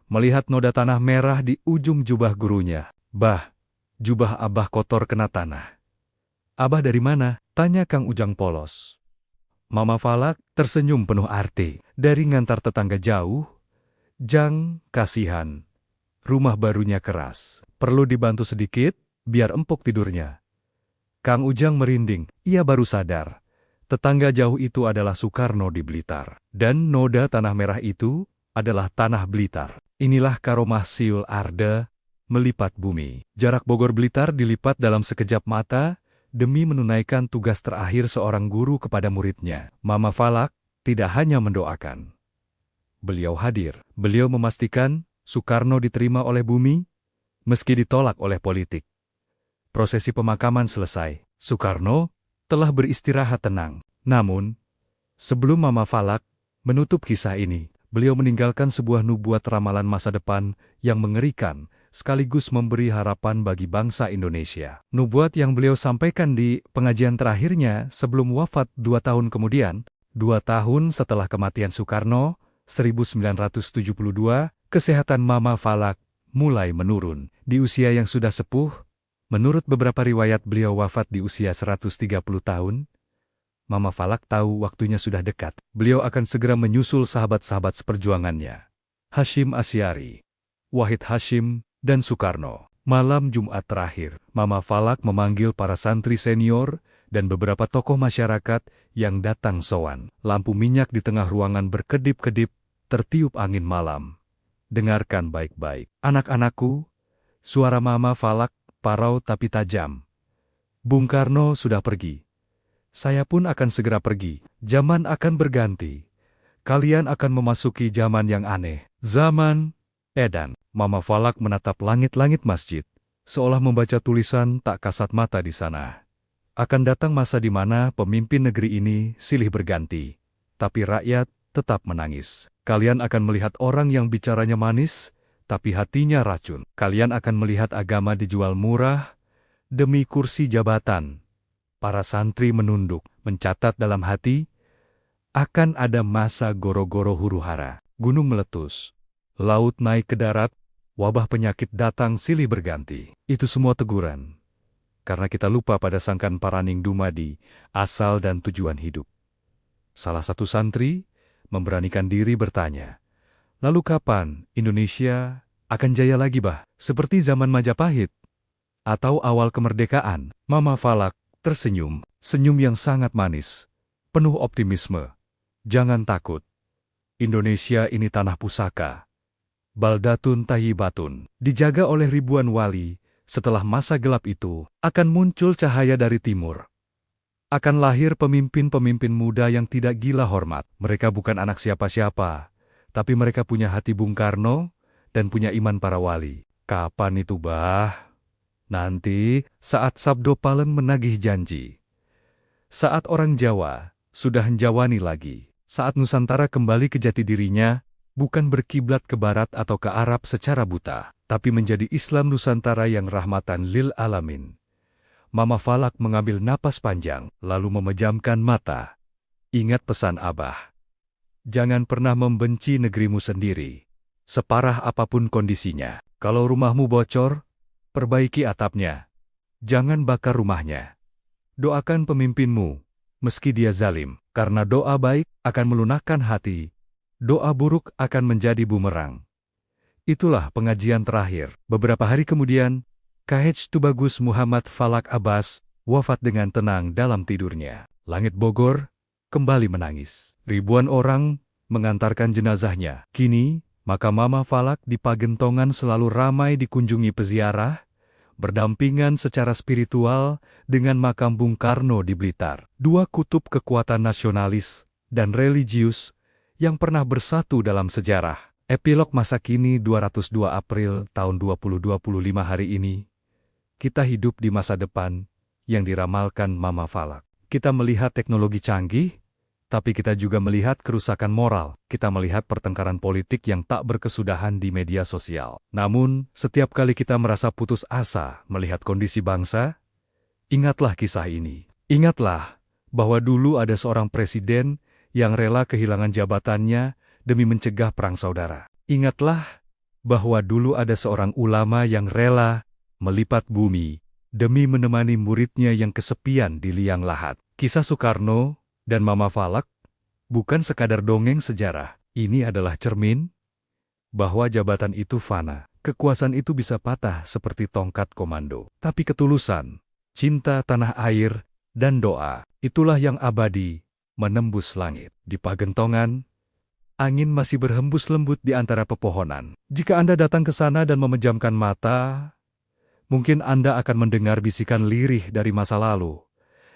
melihat noda tanah merah di ujung jubah gurunya. "Bah, jubah Abah kotor kena tanah." "Abah dari mana?" tanya Kang Ujang polos. Mama Falak tersenyum penuh arti. "Dari ngantar tetangga jauh." "Jang, kasihan. rumah barunya keras. Perlu dibantu sedikit, biar empuk tidurnya. Kang Ujang merinding, ia baru sadar. Tetangga jauh itu adalah Soekarno di Blitar. Dan noda tanah merah itu adalah tanah Blitar. Inilah karomah Siul Arde, melipat bumi. Jarak Bogor Blitar dilipat dalam sekejap mata, demi menunaikan tugas terakhir seorang guru kepada muridnya. Mama Falak tidak hanya mendoakan. Beliau hadir. Beliau memastikan Soekarno diterima oleh bumi, meski ditolak oleh politik. Prosesi pemakaman selesai. Soekarno telah beristirahat tenang. Namun, sebelum Mama Falak menutup kisah ini, beliau meninggalkan sebuah nubuat ramalan masa depan yang mengerikan, sekaligus memberi harapan bagi bangsa Indonesia. Nubuat yang beliau sampaikan di pengajian terakhirnya sebelum wafat 2 tahun kemudian, 2 tahun setelah kematian Soekarno, 1972, kesehatan Mama Falak mulai menurun. Di usia yang sudah sepuh, menurut beberapa riwayat beliau wafat di usia 130 tahun, Mama Falak tahu waktunya sudah dekat. Beliau akan segera menyusul sahabat-sahabat seperjuangannya. Hasyim Asyari, Wahid Hasyim, dan Soekarno. Malam Jumat terakhir, Mama Falak memanggil para santri senior dan beberapa tokoh masyarakat yang datang sowan. Lampu minyak di tengah ruangan berkedip-kedip, tertiup angin malam. Dengarkan baik-baik. Anak-anakku, suara Mama Falak parau tapi tajam. Bung Karno sudah pergi. Saya pun akan segera pergi. Zaman akan berganti. Kalian akan memasuki zaman yang aneh. Zaman edan. Mama Falak menatap langit-langit masjid, seolah membaca tulisan tak kasat mata di sana. Akan datang masa di mana pemimpin negeri ini silih berganti, tapi rakyat tetap menangis. Kalian akan melihat orang yang bicaranya manis, tapi hatinya racun. Kalian akan melihat agama dijual murah demi kursi jabatan. Para santri menunduk, mencatat dalam hati, akan ada masa goro-goro huru-hara. Gunung meletus, laut naik ke darat, wabah penyakit datang silih berganti. Itu semua teguran, karena kita lupa pada sangkan Paraning Dumadi, asal dan tujuan hidup. Salah satu santri memberanikan diri bertanya, lalu kapan Indonesia akan jaya lagi bah? Seperti zaman Majapahit? Atau awal kemerdekaan? Mama Falak tersenyum, senyum yang sangat manis, penuh optimisme. Jangan takut. Indonesia ini tanah pusaka. Baldatun Thayyibatun, dijaga oleh ribuan wali. Setelah masa gelap itu, akan muncul cahaya dari timur. Akan lahir pemimpin-pemimpin muda yang tidak gila hormat. Mereka bukan anak siapa-siapa, tapi mereka punya hati Bung Karno dan punya iman para wali. Kapan itu bah? Nanti, saat Sabdo Palen menagih janji. Saat orang Jawa sudah njawani lagi. Saat Nusantara kembali ke jati dirinya, bukan berkiblat ke barat atau ke Arab secara buta, tapi menjadi Islam Nusantara yang rahmatan lil alamin. Mama Falak mengambil napas panjang, lalu memejamkan mata. Ingat pesan Abah. Jangan pernah membenci negerimu sendiri. Separah apapun kondisinya. Kalau rumahmu bocor, perbaiki atapnya. Jangan bakar rumahnya. Doakan pemimpinmu, meski dia zalim, karena doa baik akan melunakkan hati. Doa buruk akan menjadi bumerang. Itulah pengajian terakhir. Beberapa hari kemudian, K.H. Tubagus Muhammad Falak Abbas wafat dengan tenang dalam tidurnya. Langit Bogor kembali menangis. Ribuan orang mengantarkan jenazahnya. Kini, makam Mama Falak di Pagentongan selalu ramai dikunjungi peziarah, berdampingan secara spiritual dengan makam Bung Karno di Blitar. Dua kutub kekuatan nasionalis dan religius yang pernah bersatu dalam sejarah. Epilog masa kini 202 April tahun 2025 hari ini, kita hidup di masa depan yang diramalkan Mama Falak. Kita melihat teknologi canggih, tapi kita juga melihat kerusakan moral. Kita melihat pertengkaran politik yang tak berkesudahan di media sosial. Namun, setiap kali kita merasa putus asa melihat kondisi bangsa, ingatlah kisah ini. Ingatlah bahwa dulu ada seorang presiden yang rela kehilangan jabatannya demi mencegah perang saudara. Ingatlah bahwa dulu ada seorang ulama yang rela melipat bumi demi menemani muridnya yang kesepian di liang lahat. Kisah Soekarno dan Mama Falak bukan sekadar dongeng sejarah. Ini adalah cermin bahwa jabatan itu fana, Kekuasaan itu bisa patah seperti tongkat komando. Tapi ketulusan, cinta tanah air, dan doa, itulah yang abadi, menembus langit. Di Pagentongan, angin masih berhembus lembut di antara pepohonan. Jika Anda datang ke sana dan memejamkan mata, mungkin Anda akan mendengar bisikan lirih dari masa lalu.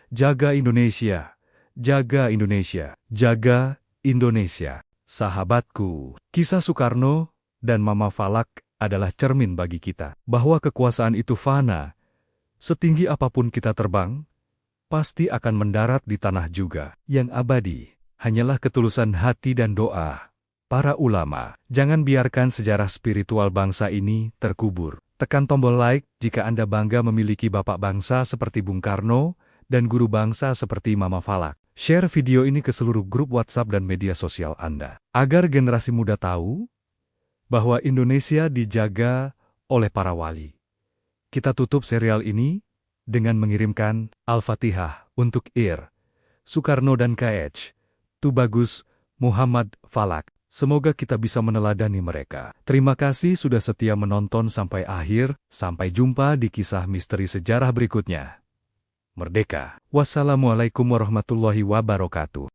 Jaga Indonesia, jaga Indonesia, jaga Indonesia. Sahabatku, kisah Soekarno dan Mama Falak adalah cermin bagi kita bahwa kekuasaan itu fana. Setinggi apapun kita terbang, pasti akan mendarat di tanah juga. Yang abadi hanyalah ketulusan hati dan doa para ulama. Jangan biarkan sejarah spiritual bangsa ini terkubur. Tekan tombol like jika Anda bangga memiliki bapak bangsa seperti Bung Karno dan guru bangsa seperti Mama Falak. Share video ini ke seluruh grup WhatsApp dan media sosial Anda, agar generasi muda tahu bahwa Indonesia dijaga oleh para wali. Kita tutup serial ini dengan mengirimkan Al-Fatihah untuk Ir, Soekarno dan KH, Tubagus, Muhammad Falak. Semoga kita bisa meneladani mereka. Terima kasih sudah setia menonton sampai akhir. Sampai jumpa di kisah misteri sejarah berikutnya. Merdeka. Wassalamualaikum warahmatullahi wabarakatuh.